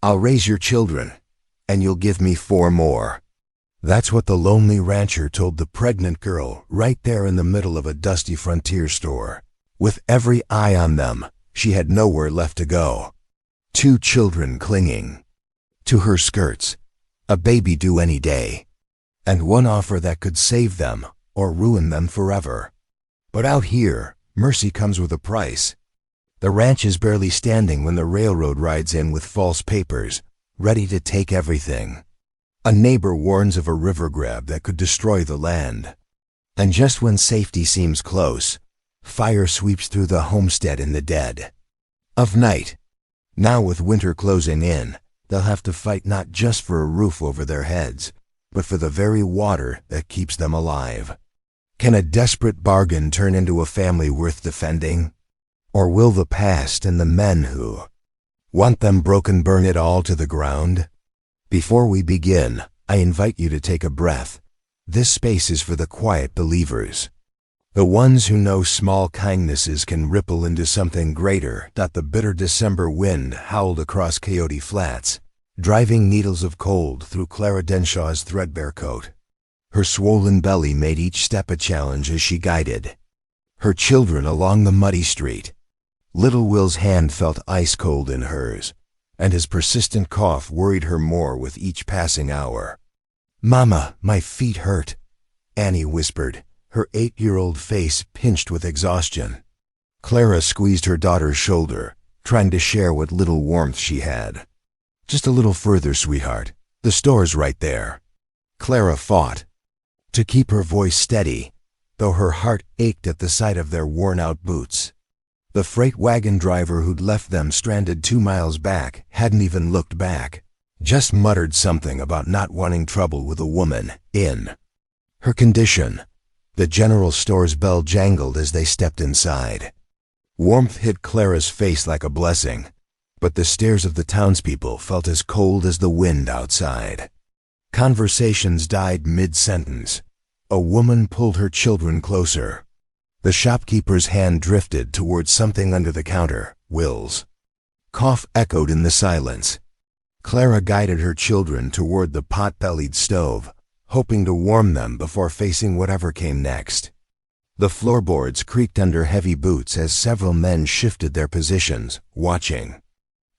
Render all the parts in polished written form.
I'll raise your children, and you'll give me 4 more. That's what the lonely rancher told the pregnant girl right there in the middle of a dusty frontier store. With every eye on them, she had nowhere left to go. 2 children clinging to her skirts, a baby due any day, and one offer that could save them or ruin them forever. But out here, mercy comes with a price. The ranch is barely standing when the railroad rides in with false papers, ready to take everything. A neighbor warns of a river grab that could destroy the land. And just when safety seems close, fire sweeps through the homestead in the dead of night. Now with winter closing in, they'll have to fight not just for a roof over their heads, but for the very water that keeps them alive. Can a desperate bargain turn into a family worth defending? Or will the past and the men who want them broken burn it all to the ground? Before we begin, I invite you to take a breath. This space is for the quiet believers, the ones who know small kindnesses can ripple into something greater. The bitter December wind howled across Coyote Flats, driving needles of cold through Clara Denshaw's threadbare coat. Her swollen belly made each step a challenge as she guided her children along the muddy street. Little Will's hand felt ice cold in hers, and his persistent cough worried her more with each passing hour. "Mama, my feet hurt," Annie whispered, her 8-year-old face pinched with exhaustion. Clara squeezed her daughter's shoulder, trying to share what little warmth she had. "Just a little further, sweetheart. The store's right there." Clara fought to keep her voice steady, though her heart ached at the sight of their worn-out boots. The freight wagon driver who'd left them stranded 2 miles back hadn't even looked back, just muttered something about not wanting trouble with a woman in her condition. The general store's bell jangled as they stepped inside. Warmth hit Clara's face like a blessing, but the stares of the townspeople felt as cold as the wind outside. Conversations died mid-sentence. A woman pulled her children closer. The shopkeeper's hand drifted towards something under the counter. Will's cough echoed in the silence. Clara guided her children toward the pot-bellied stove, hoping to warm them before facing whatever came next. The floorboards creaked under heavy boots as several men shifted their positions, watching.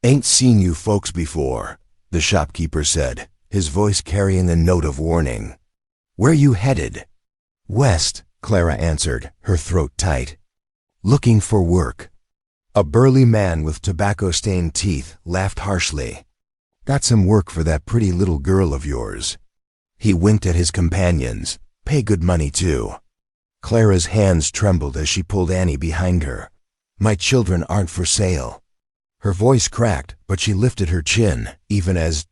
"Ain't seen you folks before," the shopkeeper said, his voice carrying a note of warning. "Where you headed?" "West," Clara answered, her throat tight. "Looking for work." A burly man with tobacco-stained teeth laughed harshly. "Got some work for that pretty little girl of yours." He winked at his companions. "Pay good money, too." Clara's hands trembled as she pulled Annie behind her. "My children aren't for sale." Her voice cracked, but she lifted her chin, even as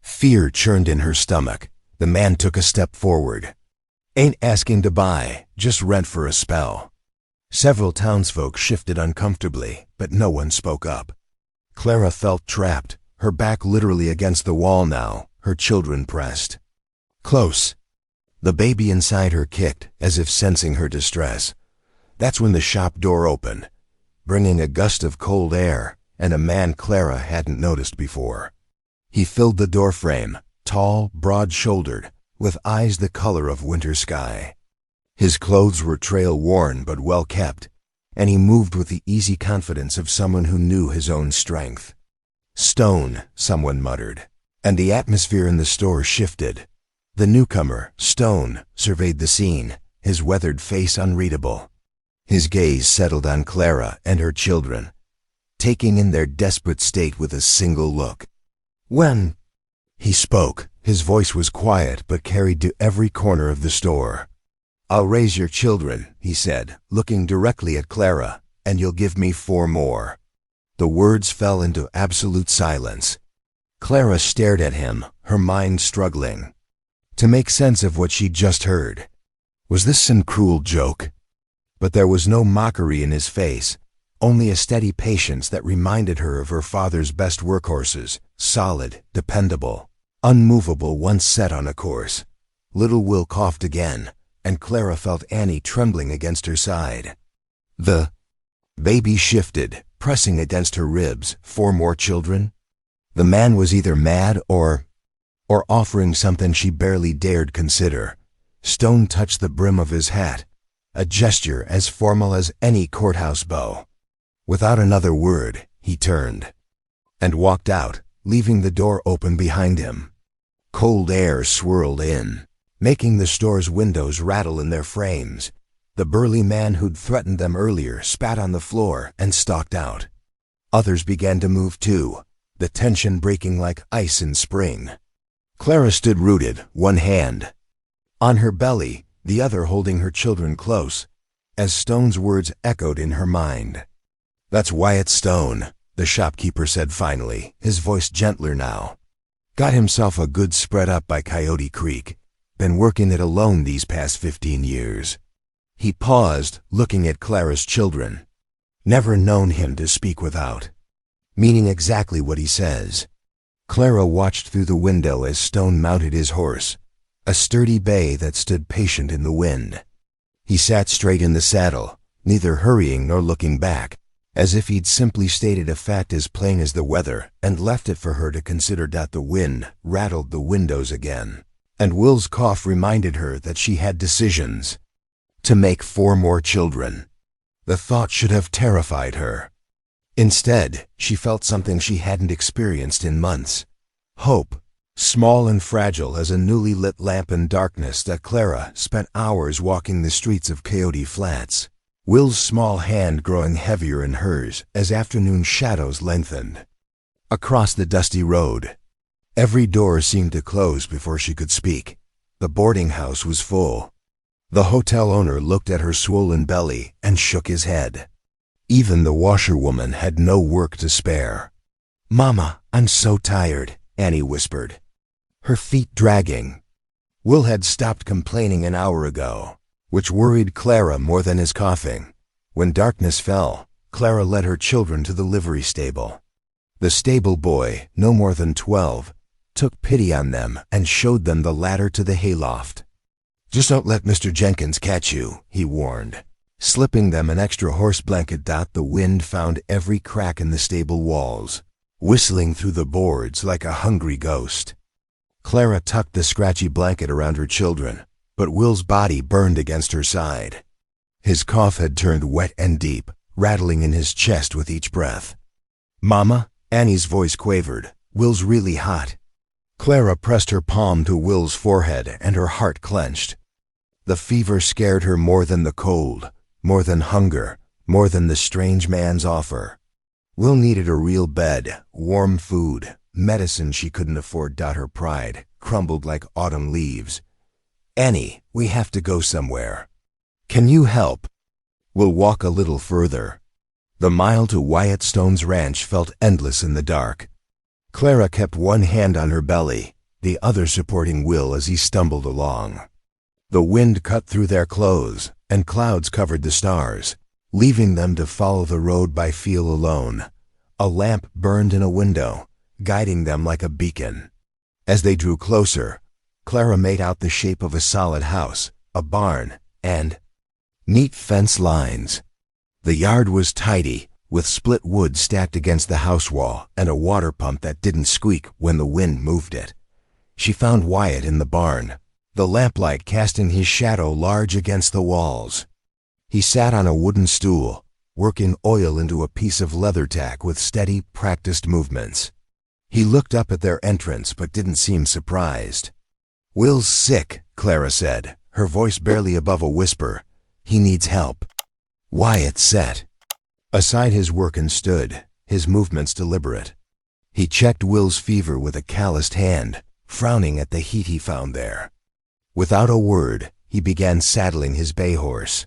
fear churned in her stomach. The man took a step forward. "Ain't asking to buy, just rent for a spell." Several townsfolk shifted uncomfortably, but no one spoke up. Clara felt trapped, her back literally against the wall now, her children pressed close. The baby inside her kicked, as if sensing her distress. That's when the shop door opened, bringing a gust of cold air, and a man Clara hadn't noticed before. He filled the doorframe, tall, broad-shouldered, with eyes the color of winter sky. His clothes were trail-worn but well-kept, and he moved with the easy confidence of someone who knew his own strength. "Stone," someone muttered, and the atmosphere in the store shifted. The newcomer, Stone, surveyed the scene, his weathered face unreadable. His gaze settled on Clara and her children, taking in their desperate state with a single look. "When?" He spoke. His voice was quiet but carried to every corner of the store. "I'll raise your children," he said, looking directly at Clara, "and you'll give me 4 more." The words fell into absolute silence. Clara stared at him, her mind struggling to make sense of what she'd just heard. Was this some cruel joke? But there was no mockery in his face, only a steady patience that reminded her of her father's best workhorses, solid, dependable, unmovable once set on a course. Little Will coughed again, and Clara felt Annie trembling against her side. The baby shifted, pressing against her ribs. 4 more children? The man was either mad or offering something she barely dared consider. Stone touched the brim of his hat, a gesture as formal as any courthouse bow. Without another word, he turned and walked out, leaving the door open behind him. Cold air swirled in, making the store's windows rattle in their frames. The burly man who'd threatened them earlier spat on the floor and stalked out. Others began to move too, the tension breaking like ice in spring. Clara stood rooted, one hand on her belly, the other holding her children close, as Stone's words echoed in her mind. "That's Wyatt Stone," the shopkeeper said finally, his voice gentler now. "Got himself a good spread up by Coyote Creek. Been working it alone these past 15 years. He paused, looking at Clara's children. Never known him to speak without meaning exactly what he says. Clara watched through the window as Stone mounted his horse, a sturdy bay that stood patient in the wind. He sat straight in the saddle, neither hurrying nor looking back, as if he'd simply stated a fact as plain as the weather and left it for her to consider. The wind rattled the windows again, and Will's cough reminded her that she had decisions to make. 4 more children. The thought should have terrified her. Instead, she felt something she hadn't experienced in months. Hope, small and fragile as a newly lit lamp in darkness that Clara spent hours walking the streets of Coyote Flats, Will's small hand growing heavier in hers as afternoon shadows lengthened. Across the dusty road, every door seemed to close before she could speak. The boarding house was full. The hotel owner looked at her swollen belly and shook his head. Even the washerwoman had no work to spare. "Mama, I'm so tired," Annie whispered, her feet dragging. Will had stopped complaining an hour ago, which worried Clara more than his coughing. When darkness fell, Clara led her children to the livery stable. The stable boy, no more than 12, took pity on them and showed them the ladder to the hayloft. "Just don't let Mr. Jenkins catch you," he warned, slipping them an extra horse blanket. The wind found every crack in the stable walls, whistling through the boards like a hungry ghost. Clara tucked the scratchy blanket around her children, but Will's body burned against her side. His cough had turned wet and deep, rattling in his chest with each breath. "Mama," Annie's voice quavered, "Will's really hot." Clara pressed her palm to Will's forehead and her heart clenched. The fever scared her more than the cold, more than hunger, more than the strange man's offer. Will needed a real bed, warm food, medicine she couldn't afford. Her pride crumbled like autumn leaves. "Annie, we have to go somewhere. Can you help? We'll walk a little further." The mile to Wyatt Stone's ranch felt endless in the dark. Clara kept one hand on her belly, the other supporting Will as he stumbled along. The wind cut through their clothes, and clouds covered the stars, leaving them to follow the road by feel alone. A lamp burned in a window, guiding them like a beacon. As they drew closer, Clara made out the shape of a solid house, a barn, and neat fence lines. The yard was tidy, with split wood stacked against the house wall and a water pump that didn't squeak when the wind moved it. She found Wyatt in the barn, the lamplight casting his shadow large against the walls. He sat on a wooden stool, working oil into a piece of leather tack with steady, practiced movements. He looked up at their entrance but didn't seem surprised. "Will's sick," Clara said, her voice barely above a whisper. "He needs help." Wyatt sat aside his work and stood, his movements deliberate. He checked Will's fever with a calloused hand, frowning at the heat he found there. Without a word, he began saddling his bay horse.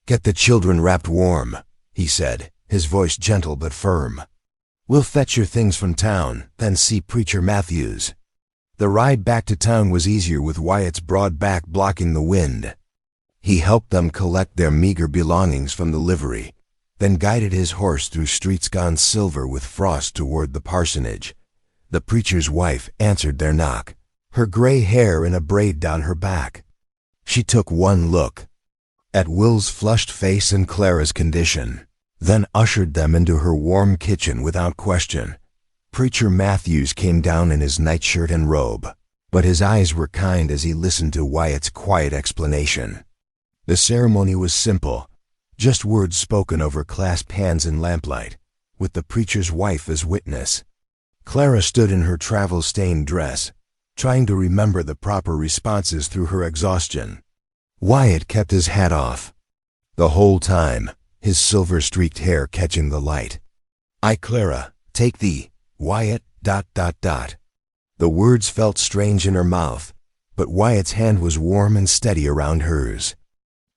"Get the children wrapped warm," he said, his voice gentle but firm. "We'll fetch your things from town, then see Preacher Matthews." The ride back to town was easier with Wyatt's broad back blocking the wind. He helped them collect their meager belongings from the livery, then guided his horse through streets gone silver with frost toward the parsonage. The preacher's wife answered their knock, her gray hair in a braid down her back. She took one look at Will's flushed face and Clara's condition, then ushered them into her warm kitchen without question. Preacher Matthews came down in his nightshirt and robe, but his eyes were kind as he listened to Wyatt's quiet explanation. The ceremony was simple, just words spoken over clasped hands in lamplight, with the preacher's wife as witness. Clara stood in her travel-stained dress, trying to remember the proper responses through her exhaustion. Wyatt kept his hat off, the whole time, his silver-streaked hair catching the light. "I, Clara, take thee, Wyatt, ... The words felt strange in her mouth, but Wyatt's hand was warm and steady around hers.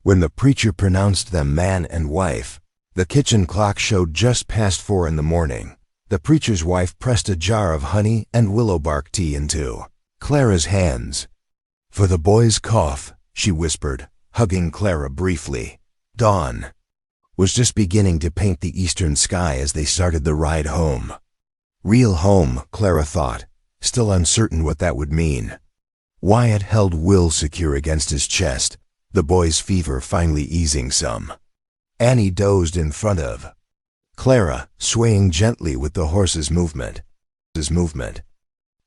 When the preacher pronounced them man and wife, the kitchen clock showed just past 4 in the morning. The preacher's wife pressed a jar of honey and willow bark tea into Clara's hands. "For the boy's cough," she whispered, hugging Clara briefly. Dawn was just beginning to paint the eastern sky as they started the ride home. Real home, Clara thought, still uncertain what that would mean. Wyatt held Will secure against his chest, the boy's fever finally easing some. Annie dozed in front of Clara, swaying gently with the horse's movement.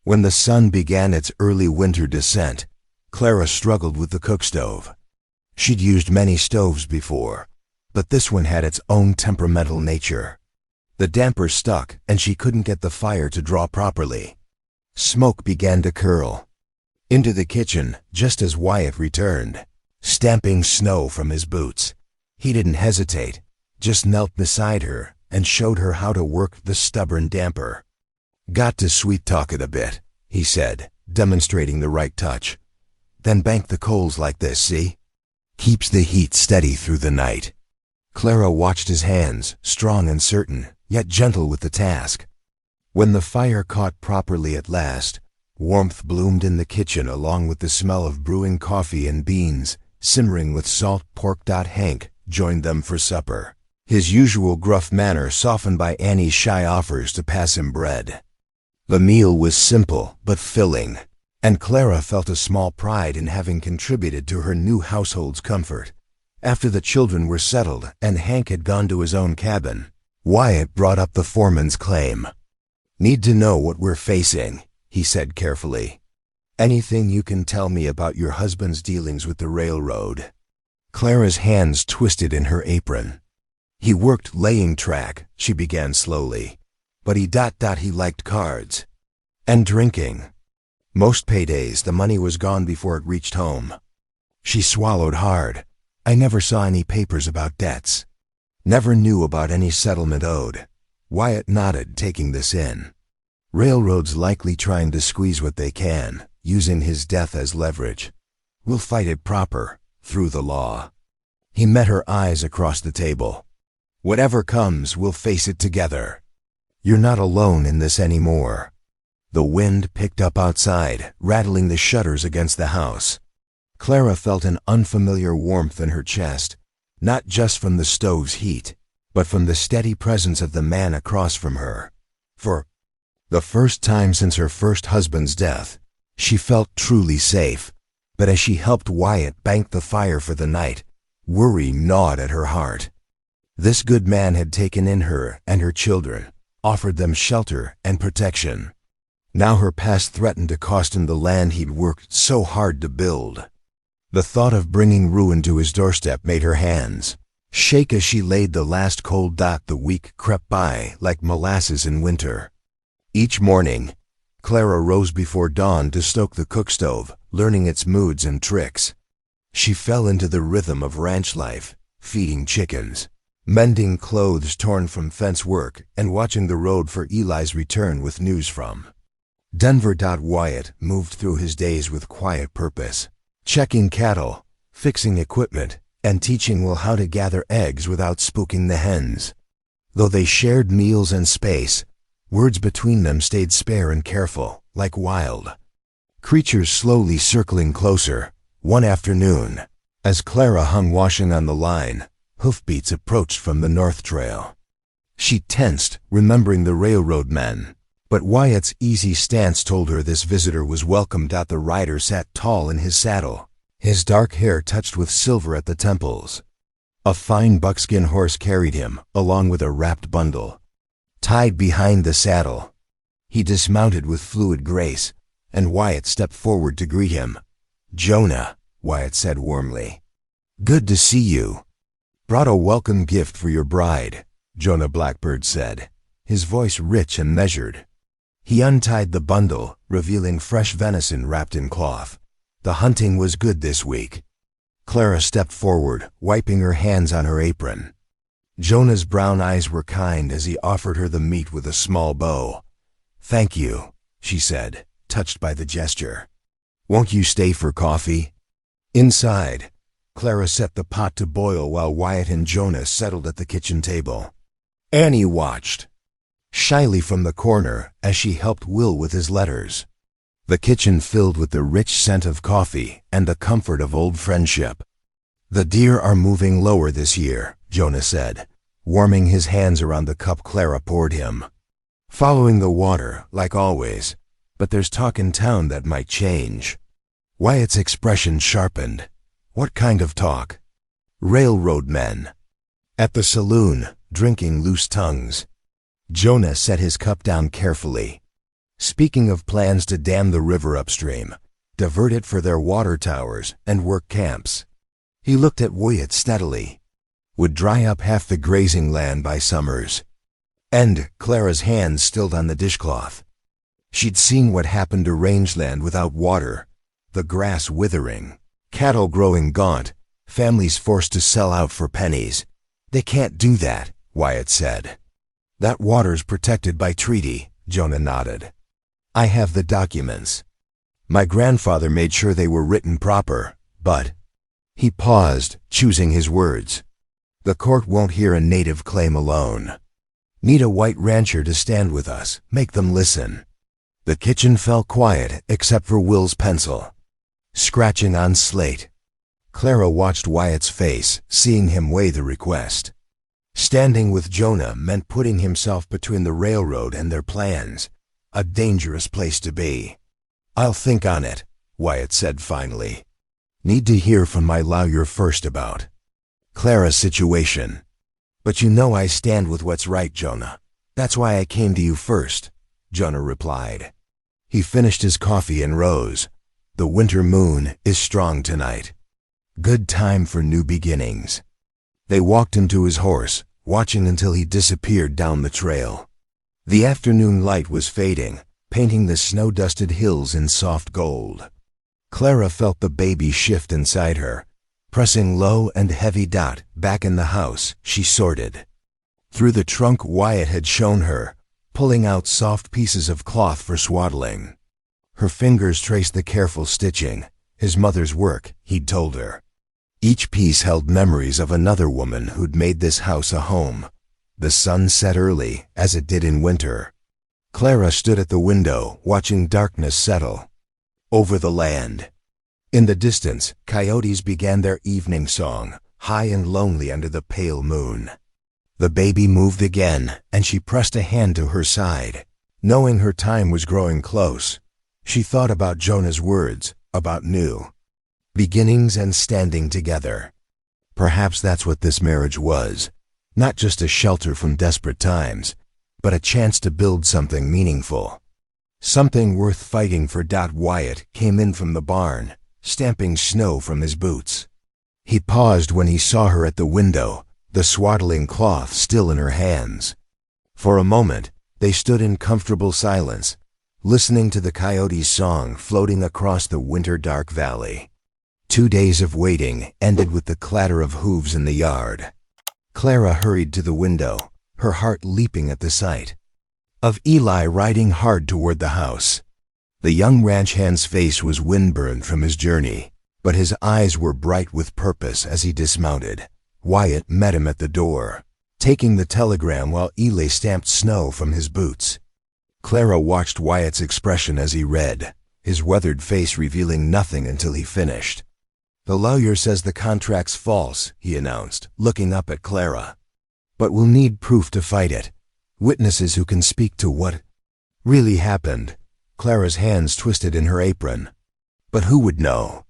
When the sun began its early winter descent, Clara struggled with the cookstove. She'd used many stoves before, but this one had its own temperamental nature. The damper stuck, and she couldn't get the fire to draw properly. Smoke began to curl into the kitchen just as Wyatt returned, stamping snow from his boots. He didn't hesitate, just knelt beside her and showed her how to work the stubborn damper. "Got to sweet-talk it a bit," he said, demonstrating the right touch. "Then bank the coals like this, see? Keeps the heat steady through the night." Clara watched his hands, strong and certain, yet gentle with the task. When the fire caught properly at last, warmth bloomed in the kitchen along with the smell of brewing coffee and beans, simmering with salt pork. Hank joined them for supper, his usual gruff manner softened by Annie's shy offers to pass him bread. The meal was simple but filling, and Clara felt a small pride in having contributed to her new household's comfort. After the children were settled and Hank had gone to his own cabin, Wyatt brought up the foreman's claim. "Need to know what we're facing," he said carefully. "Anything you can tell me about your husband's dealings with the railroad?" Clara's hands twisted in her apron. "He worked laying track," she began slowly, "but he liked cards and drinking. Most paydays the money was gone before it reached home." She swallowed hard. "I never saw any papers about debts. Never knew about any settlement owed." Wyatt nodded, taking this in. "Railroad's likely trying to squeeze what they can, using his death as leverage. We'll fight it proper, through the law." He met her eyes across the table. "Whatever comes, we'll face it together. You're not alone in this anymore." The wind picked up outside, rattling the shutters against the house. Clara felt an unfamiliar warmth in her chest, not just from the stove's heat, but from the steady presence of the man across from her. For the first time since her first husband's death, she felt truly safe. But as she helped Wyatt bank the fire for the night, worry gnawed at her heart. This good man had taken in her and her children, offered them shelter and protection. Now her past threatened to cost him the land he'd worked so hard to build. The thought of bringing ruin to his doorstep made her hands shake as she laid the last cold. The week crept by like molasses in winter. Each morning, Clara rose before dawn to stoke the cookstove, learning its moods and tricks. She fell into the rhythm of ranch life, feeding chickens, mending clothes torn from fence work, and watching the road for Eli's return with news from Denver. Wyatt moved through his days with quiet purpose, checking cattle, fixing equipment, and teaching Will how to gather eggs without spooking the hens. Though they shared meals and space, words between them stayed spare and careful, like wild creatures slowly circling closer. One afternoon, as Clara hung washing on the line, hoofbeats approached from the North Trail. She tensed, remembering the railroad men, but Wyatt's easy stance told her this visitor was welcome. The rider sat tall in his saddle, his dark hair touched with silver at the temples. A fine buckskin horse carried him, along with a wrapped bundle, tied behind the saddle. He dismounted with fluid grace, and Wyatt stepped forward to greet him. "Jonah," Wyatt said warmly. "Good to see you." "Brought a welcome gift for your bride," Jonah Blackbird said, his voice rich and measured. He untied the bundle, revealing fresh venison wrapped in cloth. The hunting was good this week. Clara stepped forward, wiping her hands on her apron. Jonah's brown eyes were kind as he offered her the meat with a small bow. "Thank you," she said, touched by the gesture. "Won't you stay for coffee?" Inside, Clara set the pot to boil while Wyatt and Jonah settled at the kitchen table. Annie watched, shyly from the corner as she helped Will with his letters. The kitchen filled with the rich scent of coffee and the comfort of old friendship. "The deer are moving lower this year," Jonah said, warming his hands around the cup Clara poured him. "Following the water, like always, but there's talk in town that might change." Wyatt's expression sharpened. "What kind of talk?" "Railroad men." At the saloon, drinking loose tongues. Jonah set his cup down carefully. "Speaking of plans to dam the river upstream, divert it for their water towers, and work camps." He looked at Wyatt steadily. "Would dry up half the grazing land by summers." And Clara's hands stilled on the dishcloth. She'd seen what happened to rangeland without water, the grass withering, cattle growing gaunt, families forced to sell out for pennies. "They can't do that," Wyatt said. "That water's protected by treaty," Jonah nodded. "I have the documents. My grandfather made sure they were written proper, but—" He paused, choosing his words. "The court won't hear a native claim alone. Need a white rancher to stand with us, make them listen." The kitchen fell quiet except for Will's pencil, scratching on slate. Clara watched Wyatt's face, seeing him weigh the request. Standing with Jonah meant putting himself between the railroad and their plans, a dangerous place to be. "I'll think on it," Wyatt said finally. "Need to hear from my lawyer first about Clara's situation. But you know I stand with what's right, Jonah. That's why I came to you first," Jonah replied. He finished his coffee and rose. "The winter moon is strong tonight. Good time for new beginnings." They walked him to his horse, watching until he disappeared down the trail. The afternoon light was fading, painting the snow-dusted hills in soft gold. Clara felt the baby shift inside her. Pressing low and heavy Dot back in the house, she sorted. Through the trunk Wyatt had shown her, pulling out soft pieces of cloth for swaddling. Her fingers traced the careful stitching, his mother's work, he'd told her. Each piece held memories of another woman who'd made this house a home. The sun set early, as it did in winter. Clara stood at the window, watching darkness settle over the land. In the distance, coyotes began their evening song, high and lonely under the pale moon. The baby moved again, and she pressed a hand to her side. Knowing her time was growing close, she thought about Jonah's words, about new beginnings and standing together. Perhaps that's what this marriage was. Not just a shelter from desperate times, but a chance to build something meaningful. Something worth fighting for. Wyatt came in from the barn, stamping snow from his boots. He paused when he saw her at the window, the swaddling cloth still in her hands. For a moment, they stood in comfortable silence, listening to the coyote's song floating across the winter-dark valley. 2 days of waiting ended with the clatter of hooves in the yard. Clara hurried to the window, her heart leaping at the sight of Eli riding hard toward the house. The young ranch hand's face was windburned from his journey, but his eyes were bright with purpose as he dismounted. Wyatt met him at the door, taking the telegram while Eli stamped snow from his boots. Clara watched Wyatt's expression as he read, his weathered face revealing nothing until he finished. "The lawyer says the contract's false," he announced, looking up at Clara. "But we'll need proof to fight it. Witnesses who can speak to what really happened." Clara's hands twisted in her apron. "But who would know?"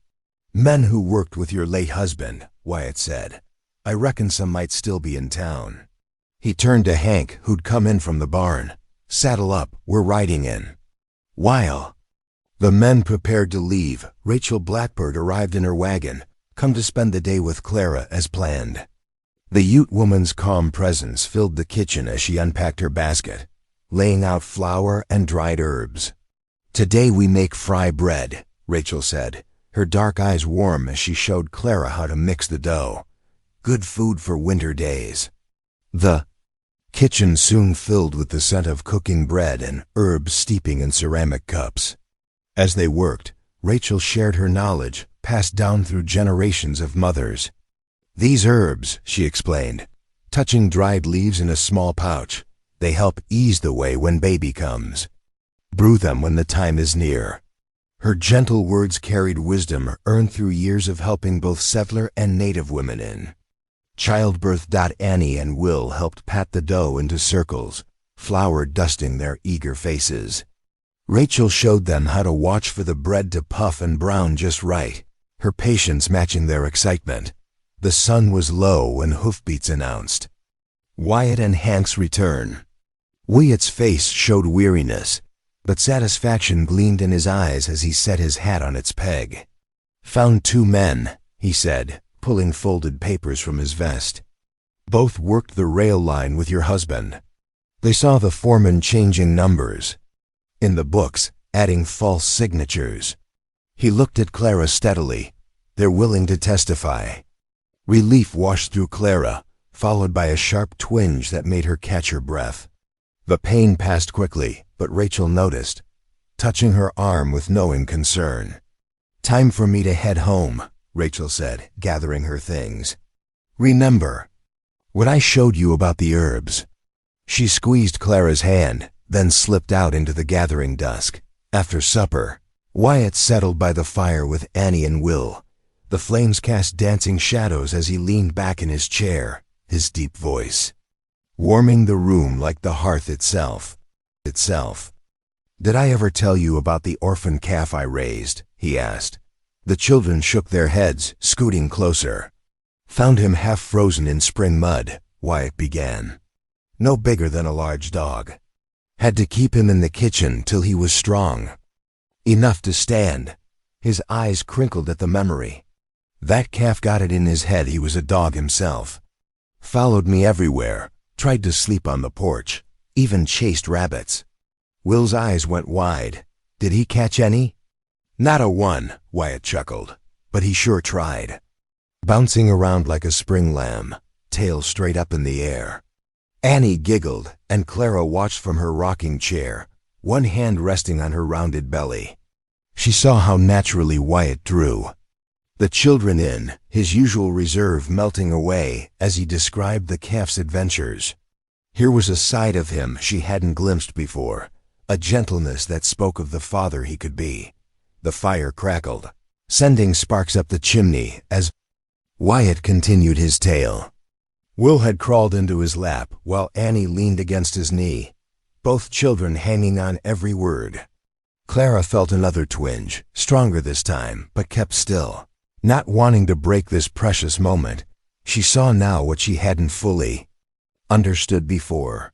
"Men who worked with your late husband," Wyatt said. "I reckon some might still be in town." He turned to Hank, who'd come in from the barn. Saddle up, we're riding in." While the men prepared to leave, Rachel Blackbird arrived in her wagon, come to spend the day with Clara as planned. The Ute woman's calm presence filled the kitchen as she unpacked her basket, laying out flour and dried herbs. "Today we make fry bread," Rachel said, her dark eyes warm as she showed Clara how to mix the dough. "Good food for winter days." The kitchen soon filled with the scent of cooking bread and herbs steeping in ceramic cups. As they worked, Rachel shared her knowledge, passed down through generations of mothers. "These herbs," she explained, touching dried leaves in a small pouch, "they help ease the way when baby comes. Brew them when the time is near." Her gentle words carried wisdom earned through years of helping both settler and native women in childbirth. Annie and Will helped pat the dough into circles, flour dusting their eager faces. Rachel showed them how to watch for the bread to puff and brown just right, her patience matching their excitement. The sun was low when hoofbeats announced Wyatt and Hank's return. Wyatt's face showed weariness, but satisfaction gleamed in his eyes as he set his hat on its peg. "Found 2 men," he said, pulling folded papers from his vest. "Both worked the rail line with your husband. They saw the foreman changing numbers in the books, adding false signatures." He looked at Clara steadily. "They're willing to testify." Relief washed through Clara, followed by a sharp twinge that made her catch her breath. The pain passed quickly, but Rachel noticed, touching her arm with knowing concern. "Time for me to head home," Rachel said, gathering her things. "Remember what I showed you about the herbs?" She squeezed Clara's hand, then slipped out into the gathering dusk. After supper, Wyatt settled by the fire with Annie and Will. The flames cast dancing shadows as he leaned back in his chair, his deep voice warming the room like the hearth itself. "Did I ever tell you about the orphan calf I raised?" he asked. The children shook their heads, scooting closer. "Found him half frozen in spring mud," Wyatt began. "No bigger than a large dog. Had to keep him in the kitchen till he was strong enough to stand." His eyes crinkled at the memory. "That calf got it in his head he was a dog himself. Followed me everywhere, tried to sleep on the porch, even chased rabbits." Will's eyes went wide. "Did he catch any?" "Not a one," Wyatt chuckled, "but he sure tried. Bouncing around like a spring lamb, tail straight up in the air." Annie giggled, and Clara watched from her rocking chair, one hand resting on her rounded belly. She saw how naturally Wyatt drew. The children in, his usual reserve melting away as he described the calf's adventures. Here was a side of him she hadn't glimpsed before, a gentleness that spoke of the father he could be. The fire crackled, sending sparks up the chimney as Wyatt continued his tale. Will had crawled into his lap while Annie leaned against his knee, both children hanging on every word. Clara felt another twinge, stronger this time, but kept still, not wanting to break this precious moment. She saw now what she hadn't fully understood before.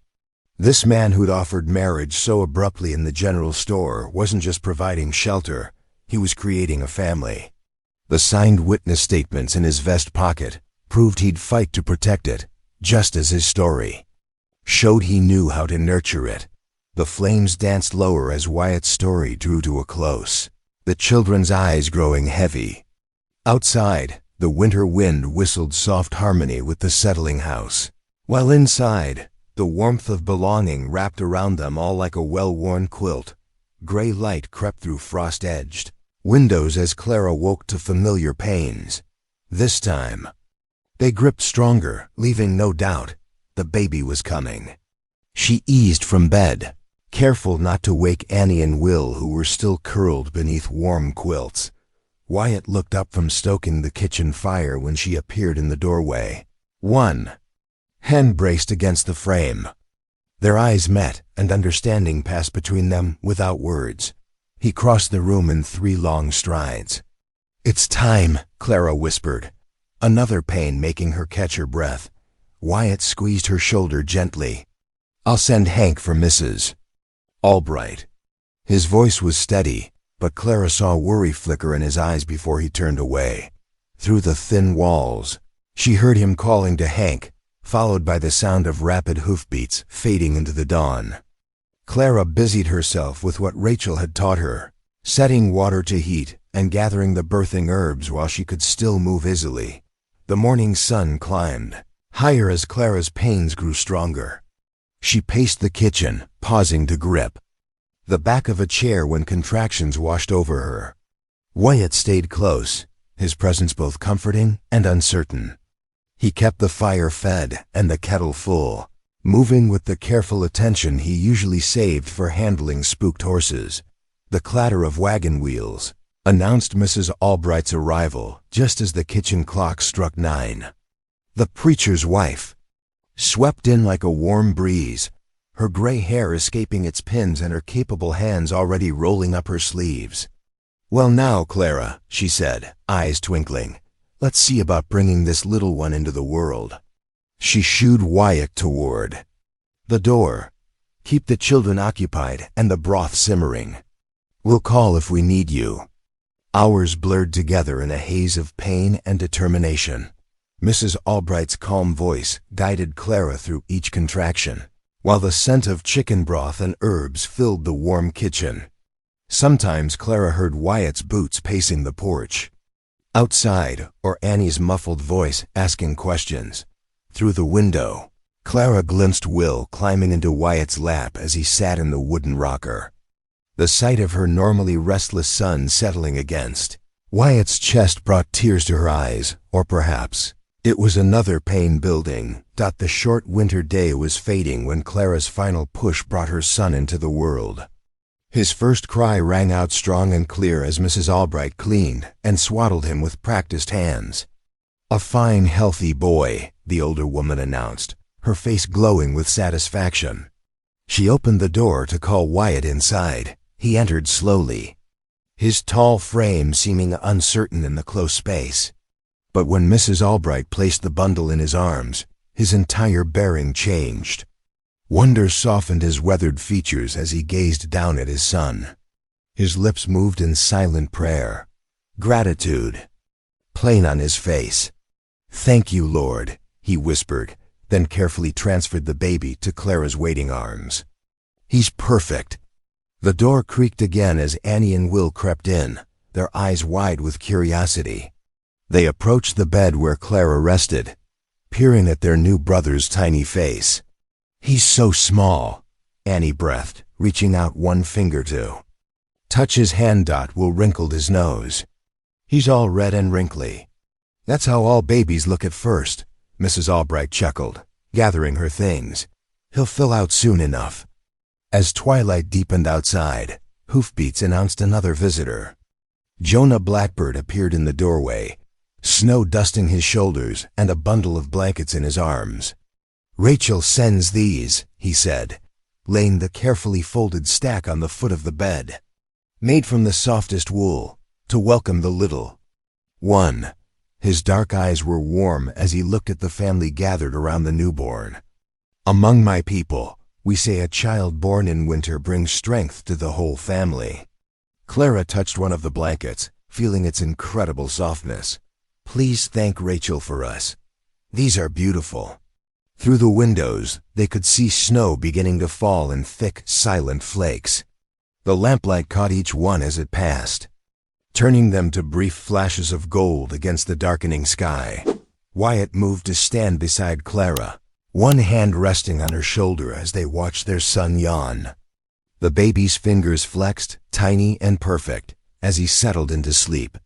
This man who'd offered marriage so abruptly in the general store wasn't just providing shelter, he was creating a family. The signed witness statements in his vest pocket proved he'd fight to protect it, just as his story showed he knew how to nurture it. The flames danced lower as Wyatt's story drew to a close, the children's eyes growing heavy. Outside, the winter wind whistled soft harmony with the settling house, while inside, the warmth of belonging wrapped around them all like a well-worn quilt. Gray light crept through frost-edged windows as Clara woke to familiar pains. This time, they gripped stronger, leaving no doubt the baby was coming. She eased from bed, careful not to wake Annie and Will, who were still curled beneath warm quilts. Wyatt looked up from stoking the kitchen fire when she appeared in the doorway. One hand braced against the frame. Their eyes met, and understanding passed between them without words. He crossed the room in 3 long strides. "It's time," Clara whispered, another pain making her catch her breath. Wyatt squeezed her shoulder gently. "I'll send Hank for Mrs. Albright. His voice was steady, but Clara saw worry flicker in his eyes before he turned away. Through the thin walls, she heard him calling to Hank, followed by the sound of rapid hoofbeats fading into the dawn. Clara busied herself with what Rachel had taught her, setting water to heat and gathering the birthing herbs while she could still move easily. The morning sun climbed higher as Clara's pains grew stronger. She paced the kitchen, pausing to grip the back of a chair when contractions washed over her. Wyatt stayed close, his presence both comforting and uncertain. He kept the fire fed and the kettle full, moving with the careful attention he usually saved for handling spooked horses. The clatter of wagon wheels announced Mrs. Albright's arrival just as the kitchen clock struck 9. The preacher's wife swept in like a warm breeze, her gray hair escaping its pins and her capable hands already rolling up her sleeves. "Well now, Clara," she said, eyes twinkling, "let's see about bringing this little one into the world." She shooed Wyatt toward the door. "Keep the children occupied and the broth simmering. We'll call if we need you." Hours blurred together in a haze of pain and determination. Mrs. Albright's calm voice guided Clara through each contraction, while the scent of chicken broth and herbs filled the warm kitchen. Sometimes Clara heard Wyatt's boots pacing the porch outside, or Annie's muffled voice asking questions. Through the window, Clara glimpsed Will climbing into Wyatt's lap as he sat in the wooden rocker. The sight of her normally restless son settling against Wyatt's chest brought tears to her eyes, or perhaps it was another pain building. The short winter day was fading when Clara's final push brought her son into the world. His first cry rang out strong and clear as Mrs. Albright cleaned and swaddled him with practiced hands. "A fine, healthy boy," the older woman announced, her face glowing with satisfaction. She opened the door to call Wyatt inside. He entered slowly, his tall frame seeming uncertain in the close space. But when Mrs. Albright placed the bundle in his arms, his entire bearing changed. Wonder softened his weathered features as he gazed down at his son. His lips moved in silent prayer, gratitude plain on his face. "Thank you, Lord," he whispered, then carefully transferred the baby to Clara's waiting arms. "He's perfect." The door creaked again as Annie and Will crept in, their eyes wide with curiosity. They approached the bed where Clara rested, peering at their new brother's tiny face. "He's so small," Annie breathed, reaching out one finger to touch his hand. Will wrinkled his nose. "He's all red and wrinkly." "That's how all babies look at first," Mrs. Albright chuckled, gathering her things. "He'll fill out soon enough." As twilight deepened outside, hoofbeats announced another visitor. Jonah Blackbird appeared in the doorway, snow dusting his shoulders and a bundle of blankets in his arms. "Rachel sends these," he said, laying the carefully folded stack on the foot of the bed. "Made from the softest wool, to welcome the little one." His dark eyes were warm as he looked at the family gathered around the newborn. "Among my people, we say a child born in winter brings strength to the whole family." Clara touched one of the blankets, feeling its incredible softness. "Please thank Rachel for us. These are beautiful." Through the windows, they could see snow beginning to fall in thick, silent flakes. The lamplight caught each one as it passed, turning them to brief flashes of gold against the darkening sky. Wyatt moved to stand beside Clara, one hand resting on her shoulder as they watched their son yawn. The baby's fingers flexed, tiny and perfect, as he settled into sleep.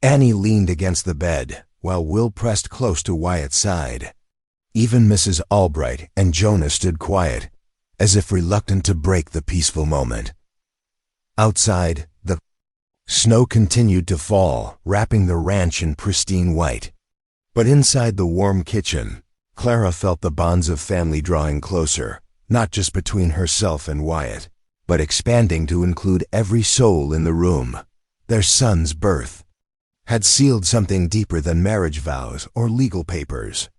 Annie leaned against the bed, while Will pressed close to Wyatt's side. Even Mrs. Albright and Jonah stood quiet, as if reluctant to break the peaceful moment. Outside, the snow continued to fall, wrapping the ranch in pristine white. But inside the warm kitchen, Clara felt the bonds of family drawing closer, not just between herself and Wyatt, but expanding to include every soul in the room. Their son's birth had sealed something deeper than marriage vows or legal papers.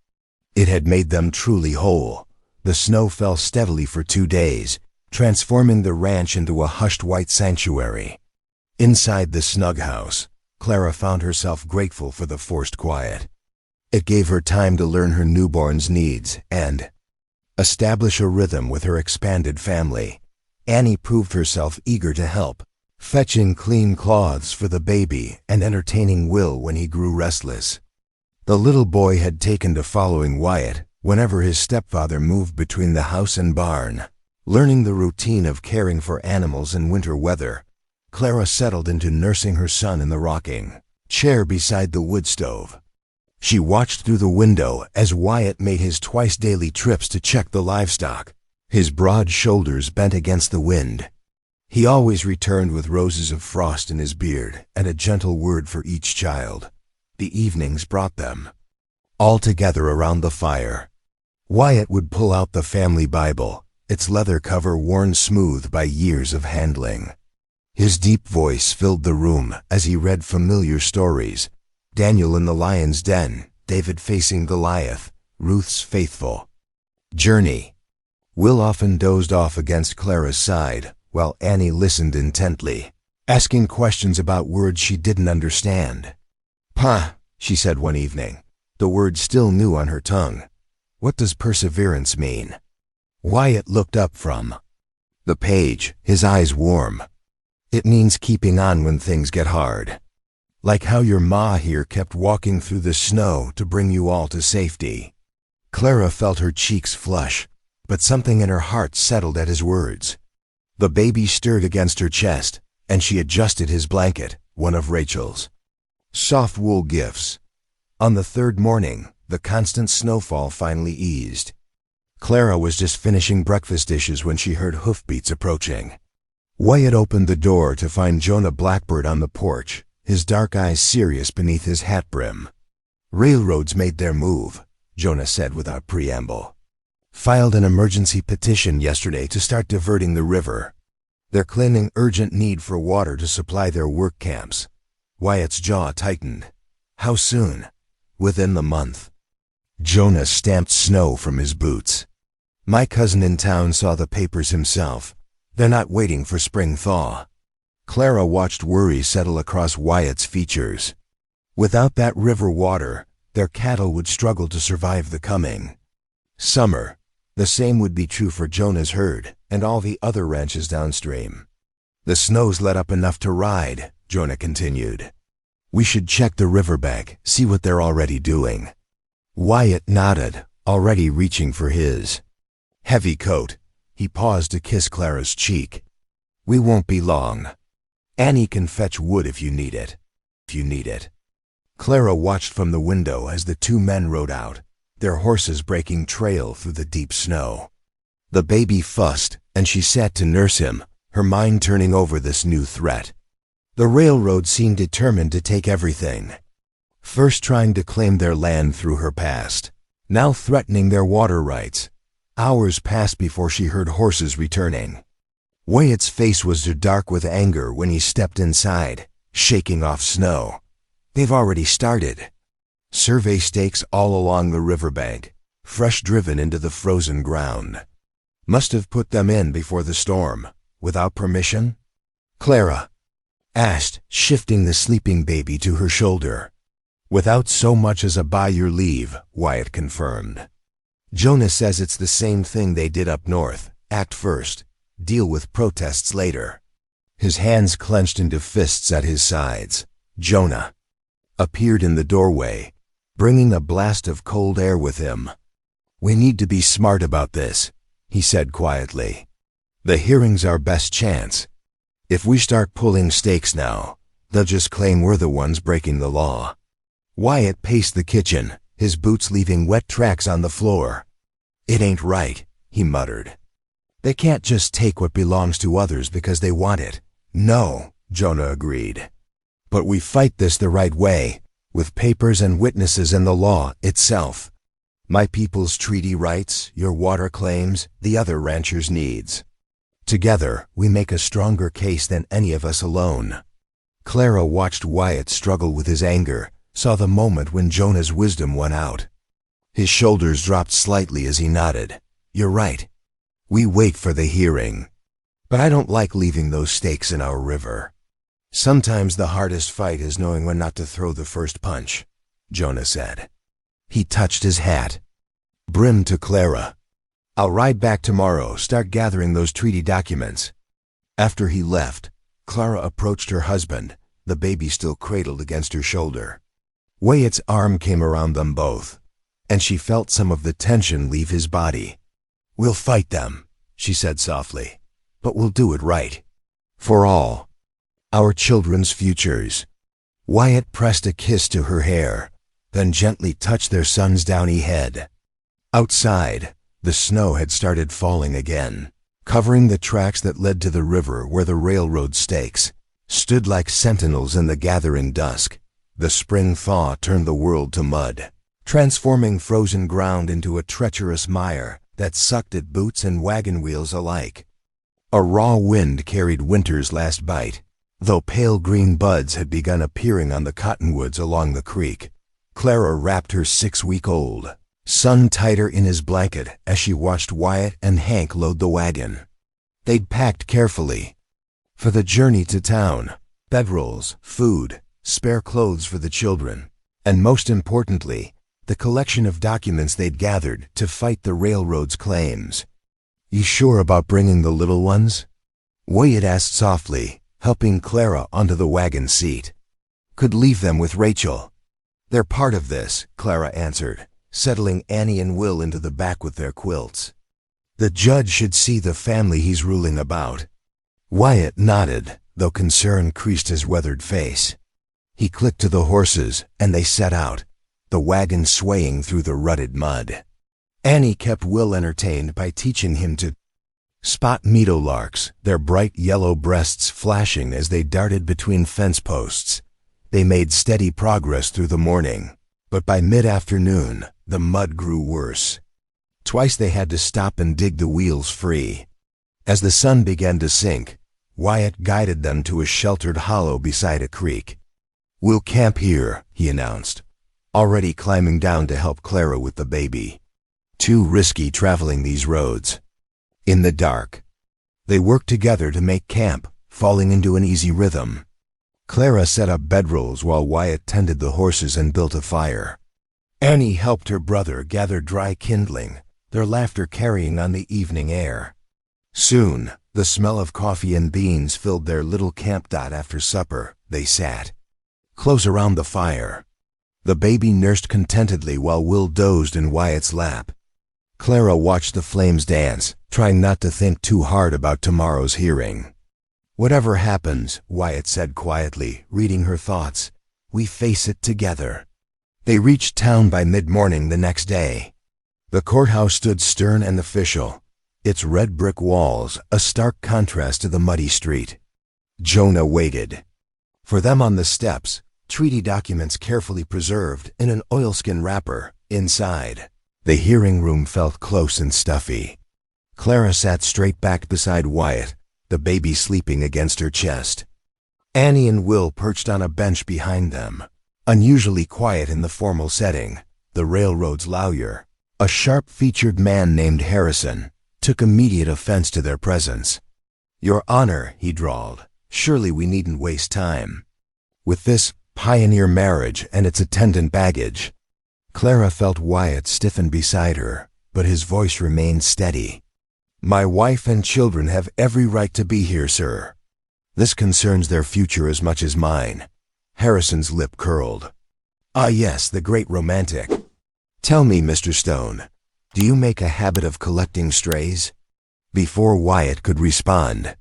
It had made them truly whole. The snow fell steadily for 2 days, transforming the ranch into a hushed white sanctuary. Inside the snug house, Clara found herself grateful for the forced quiet. It gave her time to learn her newborn's needs and establish a rhythm with her expanded family. Annie proved herself eager to help, fetching clean clothes for the baby and entertaining Will when he grew restless. The little boy had taken to following Wyatt whenever his stepfather moved between the house and barn. Learning the routine of caring for animals in winter weather, Clara settled into nursing her son in the rocking chair beside the wood stove. She watched through the window as Wyatt made his twice-daily trips to check the livestock, his broad shoulders bent against the wind. He always returned with roses of frost in his beard and a gentle word for each child. The evenings brought them all together around the fire. Wyatt would pull out the family Bible, its leather cover worn smooth by years of handling. His deep voice filled the room as he read familiar stories: Daniel in the lion's den, David facing Goliath, Ruth's faithful journey. Will often dozed off against Clara's side, while Annie listened intently, asking questions about words she didn't understand. "Pa," she said one evening, the word still new on her tongue. "What does perseverance mean?" Wyatt looked up from the page, his eyes warm. "It means keeping on when things get hard. Like how your ma here kept walking through the snow to bring you all to safety." Clara felt her cheeks flush, but something in her heart settled at his words. The baby stirred against her chest, and she adjusted his blanket, one of Rachel's soft wool gifts. On the third morning, the constant snowfall finally eased. Clara was just finishing breakfast dishes when she heard hoofbeats approaching. Wyatt opened the door to find Jonah Blackbird on the porch, his dark eyes serious beneath his hat brim. "Railroads made their move," Jonah said without preamble. "Filed an emergency petition yesterday to start diverting the river. They're claiming urgent need for water to supply their work camps." Wyatt's jaw tightened. "How soon?" "Within the month." Jonah stamped snow from his boots. "My cousin in town saw the papers himself. They're not waiting for spring thaw." Clara watched worry settle across Wyatt's features. Without that river water, their cattle would struggle to survive the coming summer. The same would be true for Jonah's herd and all the other ranches downstream. "The snow's let up enough to ride," Jonah continued. "We should check the riverbank, see what they're already doing." Wyatt nodded, already reaching for his heavy coat. He paused to kiss Clara's cheek. "We won't be long. Annie can fetch wood if you need it." Clara watched from the window as the two men rode out, their horses breaking trail through the deep snow. The baby fussed, and she sat to nurse him, her mind turning over this new threat. The railroad seemed determined to take everything. First trying to claim their land through her past, now threatening their water rights. Hours passed before she heard horses returning. Wyatt's face was dark with anger when he stepped inside, shaking off snow. "They've already started. Survey stakes all along the riverbank, fresh driven into the frozen ground. Must have put them in before the storm, without permission?" Clara asked, shifting the sleeping baby to her shoulder. "Without so much as a by your leave," Wyatt confirmed. "Jonah says it's the same thing they did up north, act first, deal with protests later." His hands clenched into fists at his sides. Jonah appeared in the doorway, bringing a blast of cold air with him. "We need to be smart about this," he said quietly. "The hearing's our best chance. If we start pulling stakes now, they'll just claim we're the ones breaking the law." Wyatt paced the kitchen, his boots leaving wet tracks on the floor. "It ain't right," he muttered. "They can't just take what belongs to others because they want it." "No," Jonah agreed. "But we fight this the right way, with papers and witnesses and the law itself. My people's treaty rights, your water claims, the other ranchers' needs. Together, we make a stronger case than any of us alone." Clara watched Wyatt struggle with his anger, saw the moment when Jonah's wisdom won out. His shoulders dropped slightly as he nodded. "You're right. We wait for the hearing." But I don't like leaving those stakes in our river. Sometimes the hardest fight is knowing when not to throw the first punch, Jonah said. He touched his hat, brimmed to Clara. I'll ride back tomorrow, start gathering those treaty documents. After he left, Clara approached her husband, the baby still cradled against her shoulder. Wyatt's arm came around them both, and she felt some of the tension leave his body. We'll fight them, she said softly, but we'll do it right. For all our children's futures. Wyatt pressed a kiss to her hair, then gently touched their son's downy head. Outside, the snow had started falling again, covering the tracks that led to the river where the railroad stakes stood like sentinels in the gathering dusk. The spring thaw turned the world to mud, transforming frozen ground into a treacherous mire that sucked at boots and wagon wheels alike. A raw wind carried winter's last bite, though pale green buds had begun appearing on the cottonwoods along the creek. Clara wrapped her 6-week-old son tighter in his blanket as she watched Wyatt and Hank load the wagon. They'd packed carefully for the journey to town: bedrolls, food, spare clothes for the children, and most importantly, the collection of documents they'd gathered to fight the railroad's claims. You sure about bringing the little ones? Wyatt asked softly, helping Clara onto the wagon seat. Could leave them with Rachel. They're part of this, Clara answered, settling Annie and Will into the back with their quilts. The judge should see the family he's ruling about. Wyatt nodded, though concern creased his weathered face. He clicked to the horses, and they set out, the wagon swaying through the rutted mud. Annie kept Will entertained by teaching him to spot meadowlarks, their bright yellow breasts flashing as they darted between fence posts. They made steady progress through the morning, but by mid-afternoon, the mud grew worse. Twice they had to stop and dig the wheels free. As the sun began to sink, Wyatt guided them to a sheltered hollow beside a creek. We'll camp here, he announced, already climbing down to help Clara with the baby. Too risky traveling these roads. In the dark, they worked together to make camp, falling into an easy rhythm. Clara set up bedrolls while Wyatt tended the horses and built a fire. Annie helped her brother gather dry kindling, their laughter carrying on the evening air. Soon, the smell of coffee and beans filled their little camp. After supper, they sat close around the fire. The baby nursed contentedly while Will dozed in Wyatt's lap. Clara watched the flames dance, trying not to think too hard about tomorrow's hearing. Whatever happens, Wyatt said quietly, reading her thoughts, we face it together. They reached town by mid-morning the next day. The courthouse stood stern and official, its red brick walls a stark contrast to the muddy street. Jonah waited for them on the steps, treaty documents carefully preserved in an oilskin wrapper. Inside, the hearing room felt close and stuffy. Clara sat straight back beside Wyatt, the baby sleeping against her chest. Annie and Will perched on a bench behind them, unusually quiet in the formal setting. The railroad's lawyer, a sharp-featured man named Harrison, took immediate offense to their presence. Your Honor, he drawled, surely we needn't waste time with this pioneer marriage and its attendant baggage. Clara felt Wyatt stiffen beside her, but his voice remained steady. My wife and children have every right to be here, sir. This concerns their future as much as mine. Harrison's lip curled. Ah yes, the great romantic. Tell me, Mr. Stone, do you make a habit of collecting strays? Before Wyatt could respond,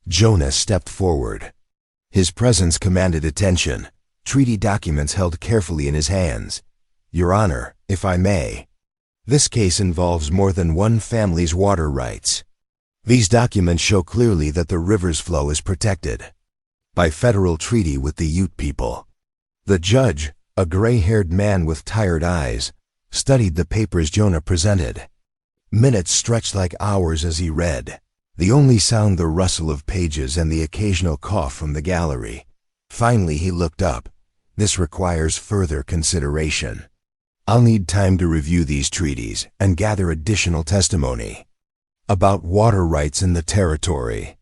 Jonah stepped forward. His presence commanded attention, treaty documents held carefully in his hands. Your Honor, if I may, this case involves more than one family's water rights. These documents show clearly that the river's flow is protected by federal treaty with the Ute people. The judge, a gray-haired man with tired eyes, studied the papers Jonah presented. Minutes stretched like hours as he read, the only sound the rustle of pages and the occasional cough from the gallery. Finally he looked up. This requires further consideration. I'll need time to review these treaties and gather additional testimony about water rights in the territory.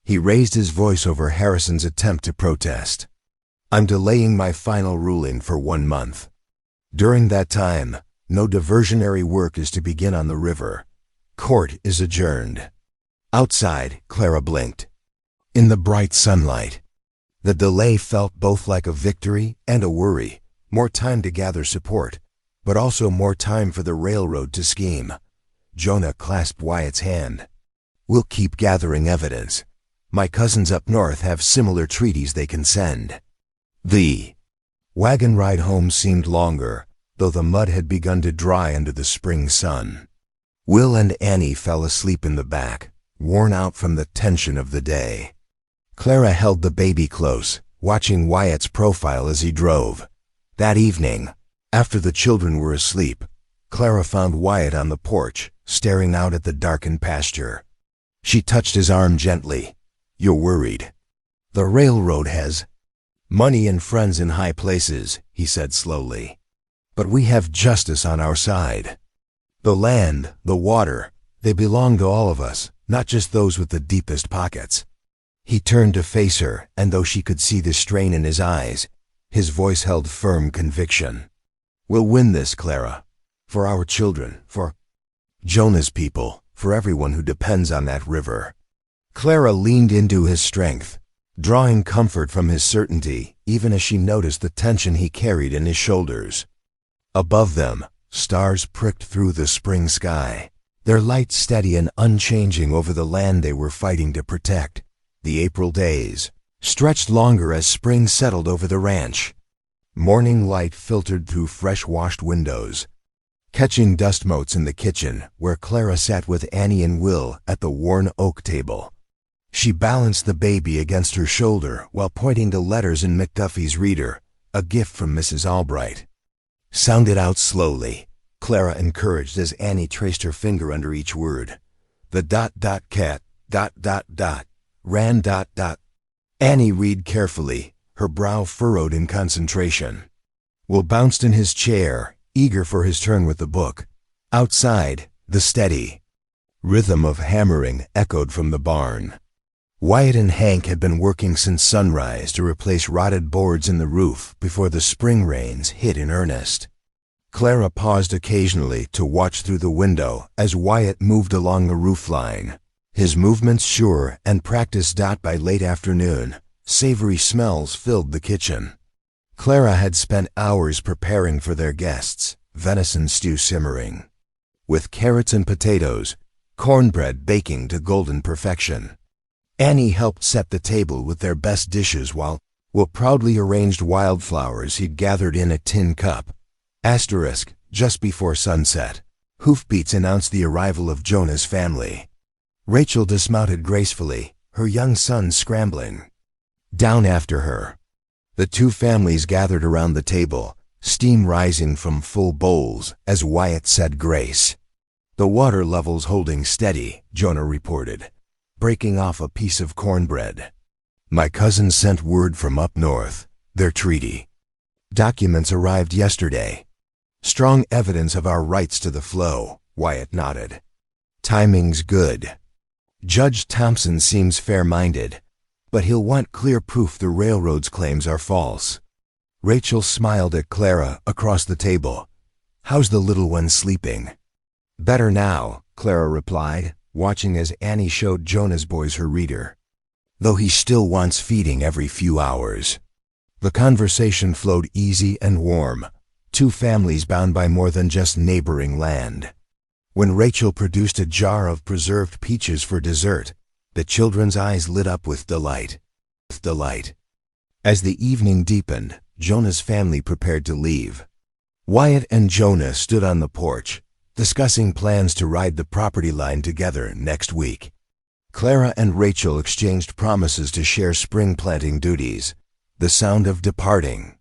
He raised his voice over Harrison's attempt to protest. "I'm delaying my final ruling for 1 month. During that time, no diversionary work is to begin on the river. Court is adjourned." Outside, Clara blinked. In the bright sunlight, the delay felt both like a victory and a worry. More time to gather support, but also more time for the railroad to scheme. Jonah clasped Wyatt's hand. "We'll keep gathering evidence. My cousins up north have similar treaties they can send." The wagon ride home seemed longer, though the mud had begun to dry under the spring sun. Will and Annie fell asleep in the back, worn out from the tension of the day. Clara held the baby close, watching Wyatt's profile as he drove. That evening, after the children were asleep, Clara found Wyatt on the porch, staring out at the darkened pasture. She touched his arm gently. "You're worried." "The railroad has money and friends in high places," he said slowly. "But we have justice on our side. The land, the water, they belong to all of us, not just those with the deepest pockets." He turned to face her, and though she could see the strain in his eyes, his voice held firm conviction. "We'll win this, Clara. For our children, for Jonah's people, for everyone who depends on that river." Clara leaned into his strength, drawing comfort from his certainty, even as she noticed the tension he carried in his shoulders. Above them, stars pricked through the spring sky, their light steady and unchanging over the land they were fighting to protect. The April days stretched longer as spring settled over the ranch. Morning light filtered through fresh-washed windows, catching dust motes in the kitchen where Clara sat with Annie and Will at the worn oak table. She balanced the baby against her shoulder while pointing to letters in McDuffie's reader, a gift from Mrs. Albright. "Sound it out slowly," Clara encouraged as Annie traced her finger under each word. "The ... cat ... ran ... Annie read carefully, her brow furrowed in concentration. Will bounced in his chair, eager for his turn with the book. Outside, the steady rhythm of hammering echoed from the barn. Wyatt and Hank had been working since sunrise to replace rotted boards in the roof before the spring rains hit in earnest. Clara paused occasionally to watch through the window as Wyatt moved along the roofline. His movements sure and practiced. By late afternoon, savory smells filled the kitchen. Clara had spent hours preparing for their guests, venison stew simmering, with carrots and potatoes, cornbread baking to golden perfection. Annie helped set the table with their best dishes while Will proudly arranged wildflowers he'd gathered in a tin cup. Just before sunset, hoofbeats announced the arrival of Jonah's family. Rachel dismounted gracefully, her young son scrambling down after her. The two families gathered around the table, steam rising from full bowls as Wyatt said grace. "The water level's holding steady," Jonah reported, breaking off a piece of cornbread. "My cousins sent word from up north, their treaty documents arrived yesterday. Strong evidence of our rights to the flow," Wyatt nodded. "Timing's good. Judge Thompson seems fair-minded, but he'll want clear proof the railroad's claims are false." Rachel smiled at Clara across the table. "How's the little one sleeping?" "Better now," Clara replied, watching as Annie showed Jonah's boys her reader, "though he still wants feeding every few hours." The conversation flowed easy and warm, two families bound by more than just neighboring land. When Rachel produced a jar of preserved peaches for dessert, the children's eyes lit up with delight. As the evening deepened, Jonah's family prepared to leave. Wyatt and Jonah stood on the porch, discussing plans to ride the property line together next week. Clara and Rachel exchanged promises to share spring planting duties. The sound of departing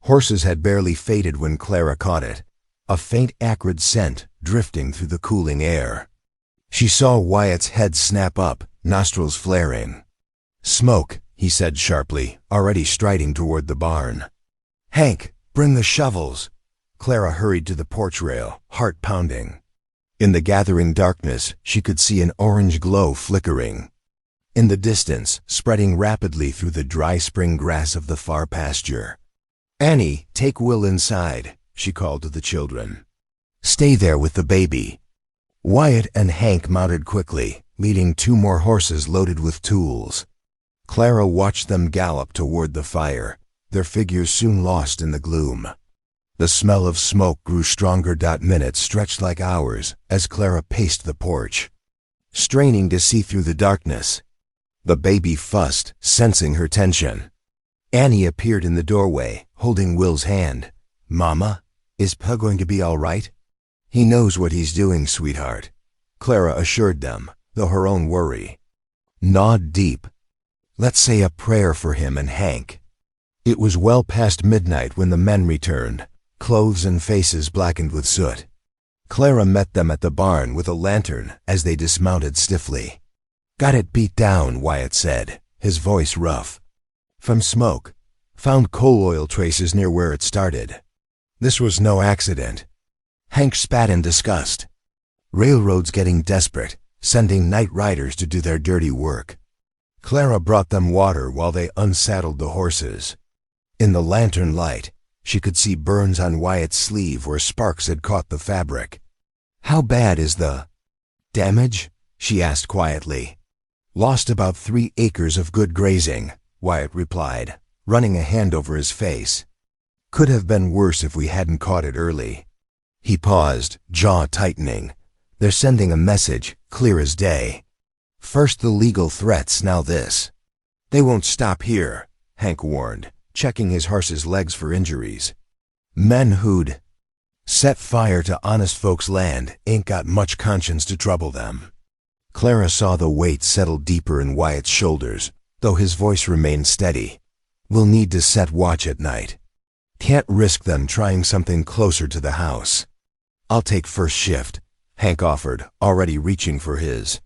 horses had barely faded when Clara caught it, a faint acrid scent drifting through the cooling air. She saw Wyatt's head snap up, nostrils flaring. "Smoke," he said sharply, already striding toward the barn. "Hank, bring the shovels." Clara hurried to the porch rail, heart pounding. In the gathering darkness, she could see an orange glow flickering. In the distance, spreading rapidly through the dry spring grass of the far pasture. "Annie, take Will inside," she called to the children. "Stay there with the baby." Wyatt and Hank mounted quickly, leading 2 more horses loaded with tools. Clara watched them gallop toward the fire, their figures soon lost in the gloom. The smell of smoke grew stronger. Minutes stretched like hours as Clara paced the porch, straining to see through the darkness. The baby fussed, sensing her tension. Annie appeared in the doorway, holding Will's hand. "Mama, is Pug going to be all right?" "He knows what he's doing, sweetheart," Clara assured them, though her own worry gnawed deep. "Let's say a prayer for him and Hank." It was well past midnight when the men returned, clothes and faces blackened with soot. Clara met them at the barn with a lantern as they dismounted stiffly. "Got it beat down," Wyatt said, his voice rough. "From smoke. Found coal oil traces near where it started. This was no accident." Hank spat in disgust. "Railroad's getting desperate, sending night riders to do their dirty work." Clara brought them water while they unsaddled the horses. In the lantern light, she could see burns on Wyatt's sleeve where sparks had caught the fabric. "How bad is the damage?" she asked quietly. "Lost about 3 acres of good grazing," Wyatt replied, running a hand over his face. "Could have been worse if we hadn't caught it early." He paused, jaw tightening. "They're sending a message, clear as day. First the legal threats, now this." "They won't stop here," Hank warned, checking his horse's legs for injuries. "Men who'd set fire to honest folks' land ain't got much conscience to trouble them." Clara saw the weight settle deeper in Wyatt's shoulders, though his voice remained steady. "We'll need to set watch at night. Can't risk them trying something closer to the house." "I'll take first shift," Hank offered, already reaching for his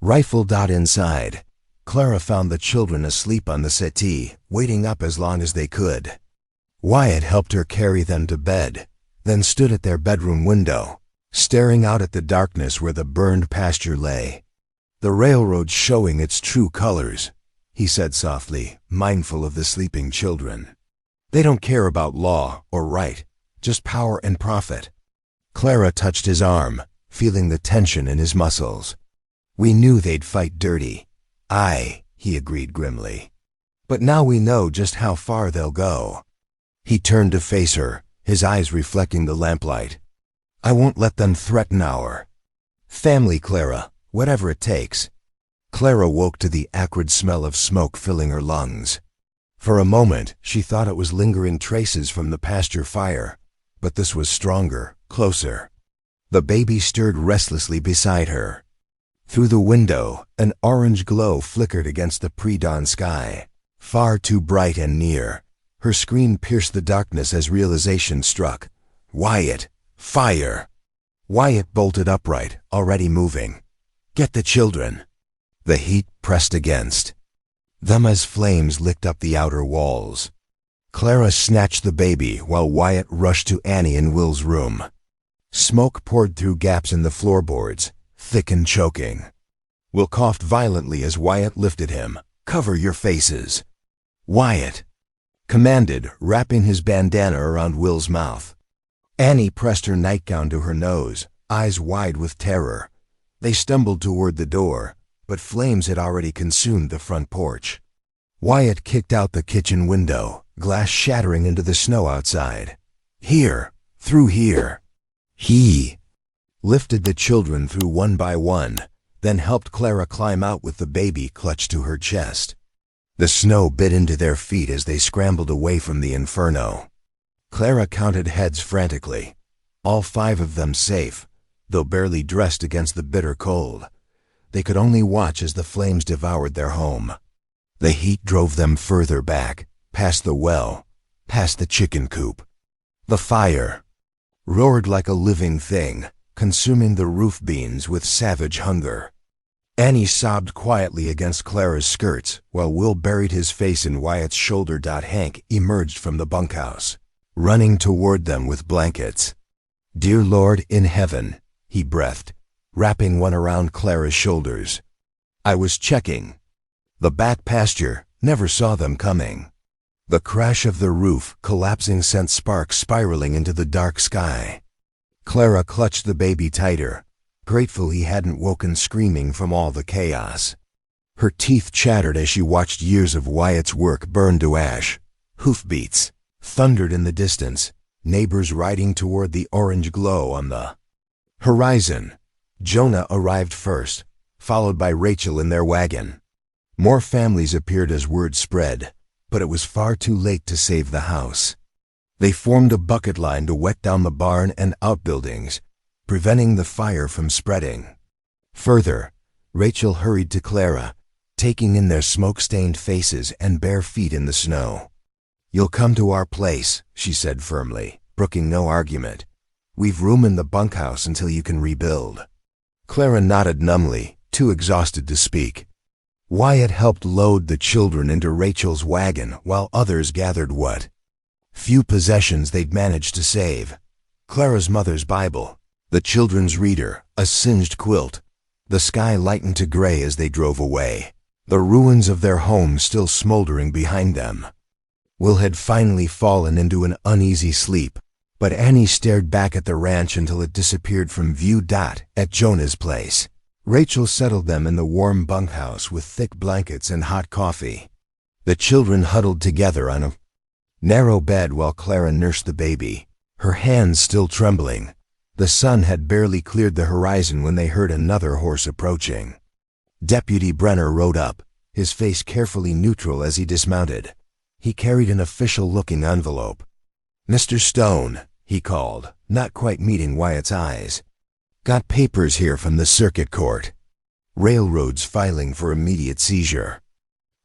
rifle. Inside, Clara found the children asleep on the settee, waiting up as long as they could. Wyatt helped her carry them to bed, then stood at their bedroom window, staring out at the darkness where the burned pasture lay. "The railroad's showing its true colors," he said softly, mindful of the sleeping children. "They don't care about law or right, just power and profit." Clara touched his arm, feeling the tension in his muscles. "We knew they'd fight dirty." "Aye," he agreed grimly. "But now we know just how far they'll go." He turned to face her, his eyes reflecting the lamplight. "I won't let them threaten our family, Clara, whatever it takes." Clara woke to the acrid smell of smoke filling her lungs. For a moment, she thought it was lingering traces from the pasture fire, but this was stronger, closer. The baby stirred restlessly beside her. Through the window, an orange glow flickered against the pre-dawn sky, far too bright and near. Her scream pierced the darkness as realization struck. "Wyatt! Fire!" Wyatt bolted upright, already moving. "Get the children." The heat pressed against them as flames licked up the outer walls. Clara snatched the baby while Wyatt rushed to Annie and Will's room. Smoke poured through gaps in the floorboards, thick and choking. Will coughed violently as Wyatt lifted him. "Cover your faces." "Wyatt!" commanded, wrapping his bandana around Will's mouth. Annie pressed her nightgown to her nose, eyes wide with terror. They stumbled toward the door, but flames had already consumed the front porch. Wyatt kicked out the kitchen window, glass shattering into the snow outside. "Here! Through here!" He lifted the children through one by one, then helped Clara climb out with the baby clutched to her chest. The snow bit into their feet as they scrambled away from the inferno. Clara counted heads frantically, all 5 of them safe, though barely dressed against the bitter cold. They could only watch as the flames devoured their home. The heat drove them further back, past the well, past the chicken coop. The fire roared like a living thing, consuming the roof beams with savage hunger. Annie sobbed quietly against Clara's skirts, while Will buried his face in Wyatt's shoulder. Hank emerged from the bunkhouse, running toward them with blankets. "Dear Lord in heaven," he breathed, wrapping one around Clara's shoulders. "I was checking. The back pasture never saw them coming. The crash of the roof collapsing sent sparks spiraling into the dark sky. Clara clutched the baby tighter, grateful he hadn't woken screaming from all the chaos. Her teeth chattered as she watched years of Wyatt's work burn to ash. Hoofbeats thundered in the distance, neighbors riding toward the orange glow on the horizon. Jonah arrived first, followed by Rachel in their wagon. More families appeared as word spread, but it was far too late to save the house. They formed a bucket line to wet down the barn and outbuildings, preventing the fire from spreading. Further, Rachel hurried to Clara, taking in their smoke-stained faces and bare feet in the snow. "You'll come to our place," she said firmly, brooking no argument. "We've room in the bunkhouse until you can rebuild." Clara nodded numbly, too exhausted to speak. Wyatt helped load the children into Rachel's wagon while others gathered what few possessions they'd managed to save. Clara's mother's Bible, the children's reader, a singed quilt. The sky lightened to gray as they drove away, the ruins of their home still smoldering behind them. Will had finally fallen into an uneasy sleep, but Annie stared back at the ranch until it disappeared from view. At Jonah's place, Rachel settled them in the warm bunkhouse with thick blankets and hot coffee. The children huddled together on a narrow bed while Clara nursed the baby, her hands still trembling. The sun had barely cleared the horizon when they heard another horse approaching. Deputy Brenner rode up, his face carefully neutral as he dismounted. He carried an official-looking envelope. "Mr. Stone," he called, not quite meeting Wyatt's eyes. "Got papers here from the circuit court. Railroads filing for immediate seizure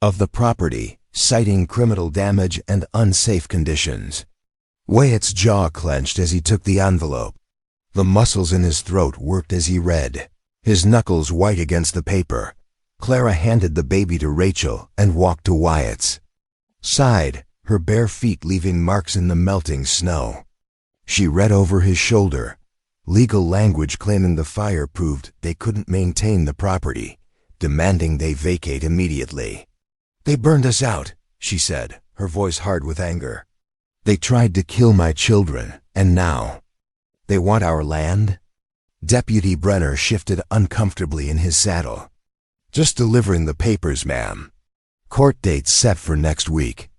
of the property, citing criminal damage and unsafe conditions." Wyatt's jaw clenched as he took the envelope. The muscles in his throat worked as he read, his knuckles white against the paper. Clara handed the baby to Rachel and walked to Wyatt's side, her bare feet leaving marks in the melting snow. She read over his shoulder, legal language claiming the fire proved they couldn't maintain the property, demanding they vacate immediately. "They burned us out," she said, her voice hard with anger. "They tried to kill my children, and now they want our land?" Deputy Brenner shifted uncomfortably in his saddle. "Just delivering the papers, ma'am. Court date's set for next week."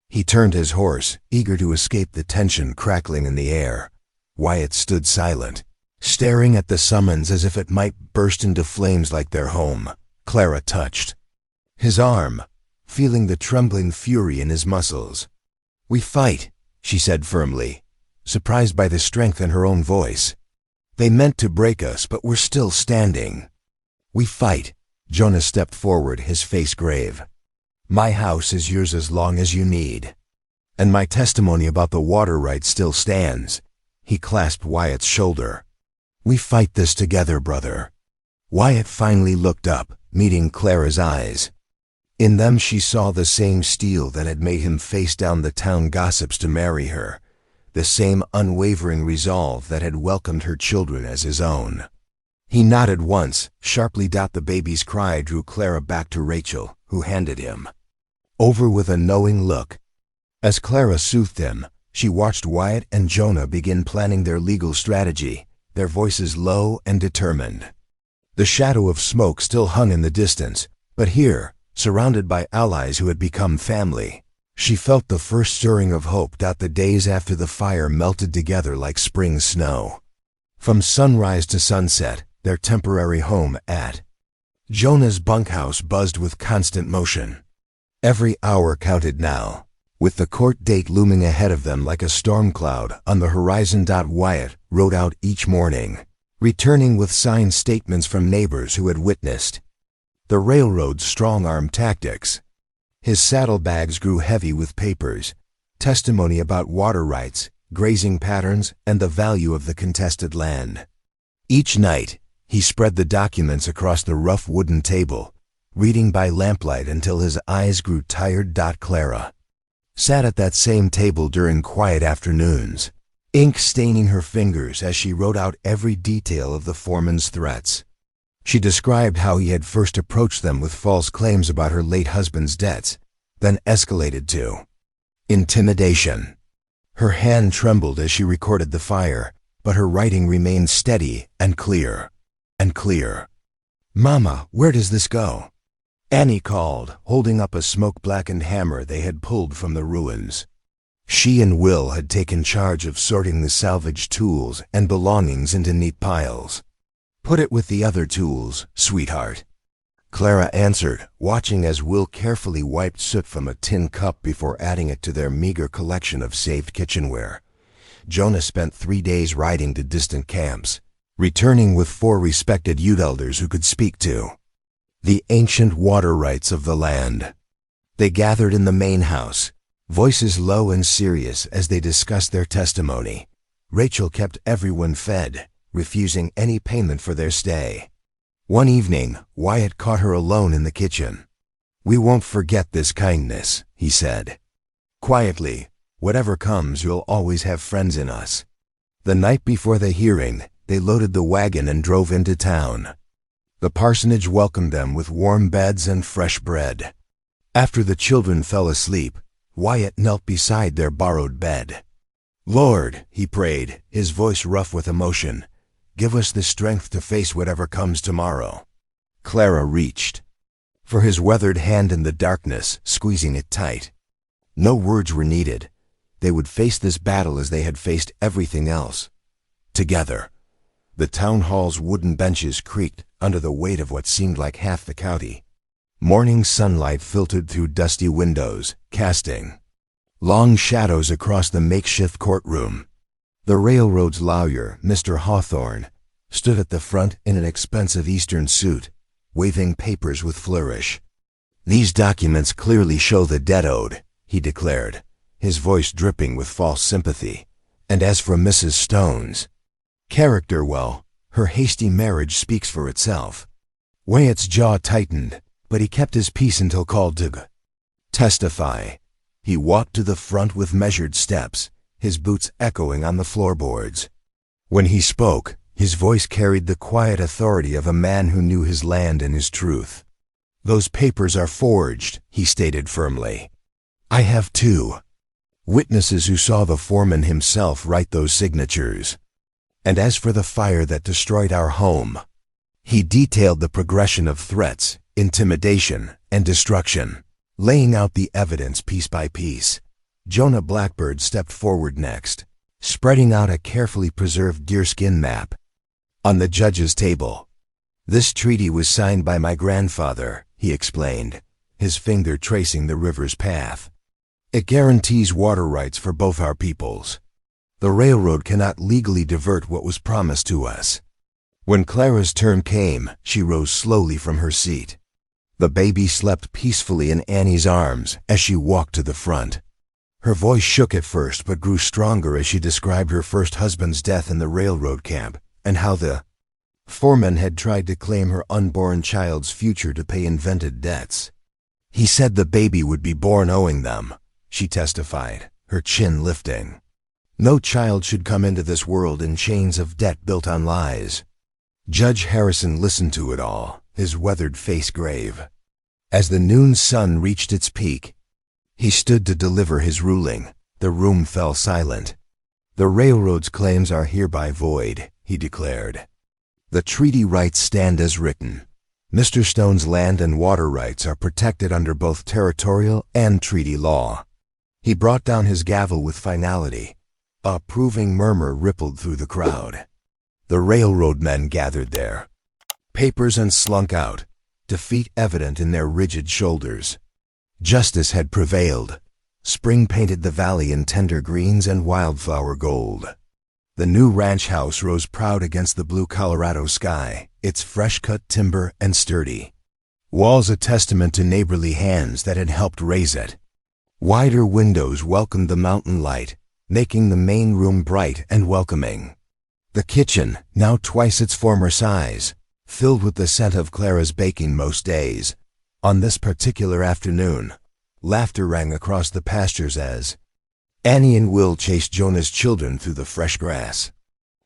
He turned his horse, eager to escape the tension crackling in the air. Wyatt stood silent, staring at the summons as if it might burst into flames like their home. Clara touched his arm, feeling the trembling fury in his muscles. "We fight," she said firmly, surprised by the strength in her own voice. "They meant to break us, but we're still standing." "We fight." Jonah stepped forward, his face grave. "My house is yours as long as you need. And my testimony about the water rights still stands." He clasped Wyatt's shoulder. "We fight this together, brother." Wyatt finally looked up, meeting Clara's eyes. In them she saw the same steel that had made him face down the town gossips to marry her, the same unwavering resolve that had welcomed her children as his own. He nodded once, sharply. The baby's cry drew Clara back to Rachel, who handed him over with a knowing look. As Clara soothed him, she watched Wyatt and Jonah begin planning their legal strategy, their voices low and determined. The shadow of smoke still hung in the distance, but here, surrounded by allies who had become family, she felt the first stirring of hope. The days after the fire melted together like spring snow. From sunrise to sunset, their temporary home at Jonah's bunkhouse buzzed with constant motion. Every hour counted now, with the court date looming ahead of them like a storm cloud on the horizon. Wyatt rode out each morning, returning with signed statements from neighbors who had witnessed the railroad's strong-arm tactics. His saddlebags grew heavy with papers, testimony about water rights, grazing patterns, and the value of the contested land. Each night, he spread the documents across the rough wooden table, reading by lamplight until his eyes grew tired. Clara sat at that same table during quiet afternoons, ink staining her fingers as she wrote out every detail of the foreman's threats. She described how he had first approached them with false claims about her late husband's debts, then escalated to intimidation. Her hand trembled as she recorded the fire, but her writing remained steady and clear. "Mama, where does this go?" Annie called, holding up a smoke-blackened hammer they had pulled from the ruins. She and Will had taken charge of sorting the salvaged tools and belongings into neat piles. "Put it with the other tools, sweetheart," Clara answered, watching as Will carefully wiped soot from a tin cup before adding it to their meager collection of saved kitchenware. Jonah spent 3 days riding to distant camps, returning with 4 respected youth elders who could speak to the ancient water rights of the land. They gathered in the main house, voices low and serious as they discussed their testimony. Rachel kept everyone fed, refusing any payment for their stay. One evening, Wyatt caught her alone in the kitchen. "We won't forget this kindness," he said. Quietly, "Whatever comes, you'll always have friends in us." The night before the hearing, they loaded the wagon and drove into town. The parsonage welcomed them with warm beds and fresh bread. After the children fell asleep, Wyatt knelt beside their borrowed bed. "Lord," he prayed, his voice rough with emotion, "give us the strength to face whatever comes tomorrow." Clara reached for his weathered hand in the darkness, squeezing it tight. No words were needed. They would face this battle as they had faced everything else. Together. The town hall's wooden benches creaked under the weight of what seemed like half the county. Morning sunlight filtered through dusty windows, casting long shadows across the makeshift courtroom. The railroad's lawyer, Mr. Hawthorne, stood at the front in an expensive Eastern suit, waving papers with flourish. "These documents clearly show the debt owed," he declared, his voice dripping with false sympathy. "And as for Mrs. Stone's character, well, her hasty marriage speaks for itself." Wyatt's jaw tightened, but he kept his peace until called to testify. He walked to the front with measured steps, his boots echoing on the floorboards. When he spoke, his voice carried the quiet authority of a man who knew his land and his truth. "Those papers are forged," he stated firmly. "I have 2 witnesses who saw the foreman himself write those signatures. And as for the fire that destroyed our home," he detailed the progression of threats, intimidation, and destruction, laying out the evidence piece by piece. Jonah Blackbird stepped forward next, spreading out a carefully preserved deerskin map on the judge's table. "This treaty was signed by my grandfather," he explained, his finger tracing the river's path. "It guarantees water rights for both our peoples. The railroad cannot legally divert what was promised to us." When Clara's turn came, she rose slowly from her seat. The baby slept peacefully in Annie's arms as she walked to the front. Her voice shook at first but grew stronger as she described her first husband's death in the railroad camp and how the foreman had tried to claim her unborn child's future to pay invented debts. "He said the baby would be born owing them," she testified, her chin lifting. "No child should come into this world in chains of debt built on lies." Judge Harrison listened to it all, his weathered face grave. As the noon sun reached its peak, he stood to deliver his ruling. The room fell silent. "The railroad's claims are hereby void," he declared. "The treaty rights stand as written. Mr. Stone's land and water rights are protected under both territorial and treaty law." He brought down his gavel with finality. A approving murmur rippled through the crowd. The railroad men gathered there, papers unslunk out, defeat evident in their rigid shoulders. Justice had prevailed. Spring painted the valley in tender greens and wildflower gold. The new ranch house rose proud against the blue Colorado sky, its fresh-cut timber and sturdy walls a testament to neighborly hands that had helped raise it. Wider windows welcomed the mountain light, making the main room bright and welcoming. The kitchen, now twice its former size, filled with the scent of Clara's baking most days. On this particular afternoon, laughter rang across the pastures as Annie and Will chased Jonah's children through the fresh grass.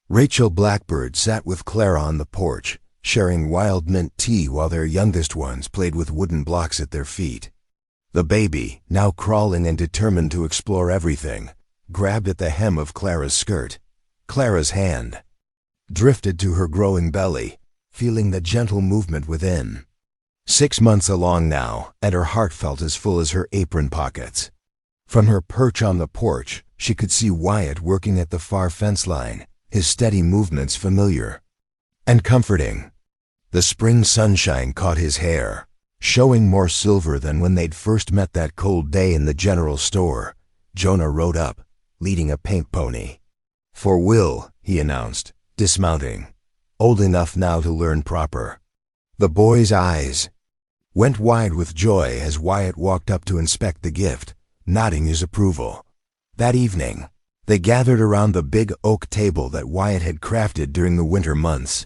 Rachel Blackbird sat with Clara on the porch, sharing wild mint tea while their youngest ones played with wooden blocks at their feet. The baby, now crawling and determined to explore everything, grabbed at the hem of Clara's skirt. Clara's hand drifted to her growing belly, feeling the gentle movement within. 6 months along now, and her heart felt as full as her apron pockets. From her perch on the porch, she could see Wyatt working at the far fence line, his steady movements familiar and comforting. The spring sunshine caught his hair, showing more silver than when they'd first met that cold day in the general store. Jonah rode up, leading a paint pony. "For Will," he announced, dismounting. "Old enough now to learn proper." The boy's eyes went wide with joy as Wyatt walked up to inspect the gift, nodding his approval. That evening, they gathered around the big oak table that Wyatt had crafted during the winter months.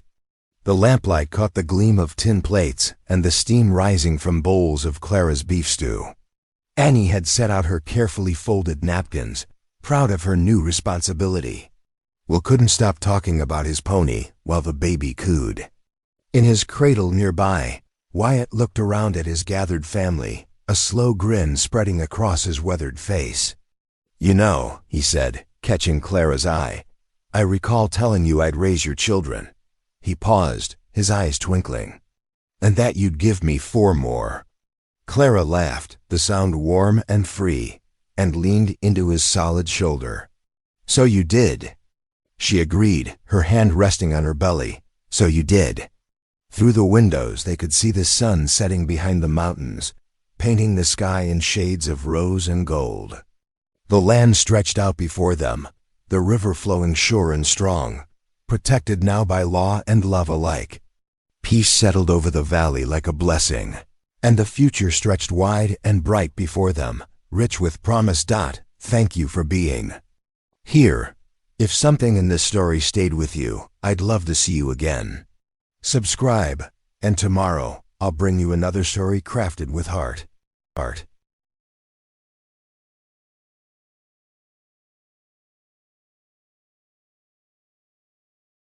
The lamplight caught the gleam of tin plates and the steam rising from bowls of Clara's beef stew. Annie had set out her carefully folded napkins, proud of her new responsibility. Will couldn't stop talking about his pony while the baby cooed. In his cradle nearby, Wyatt looked around at his gathered family, a slow grin spreading across his weathered face. "You know," he said, catching Clara's eye, "I recall telling you I'd raise your children." He paused, his eyes twinkling. "And that you'd give me 4 more. Clara laughed, the sound warm and free, and leaned into his solid shoulder. "So you did." She agreed, her hand resting on her belly. "So you did." Through the windows they could see the sun setting behind the mountains, painting the sky in shades of rose and gold. The land stretched out before them, the river flowing sure and strong, protected now by law and love alike. Peace settled over the valley like a blessing, and the future stretched wide and bright before them, rich with promise. Thank you for being here. If something in this story stayed with you, I'd love to see you again. Subscribe, and tomorrow I'll bring you another story crafted with heart.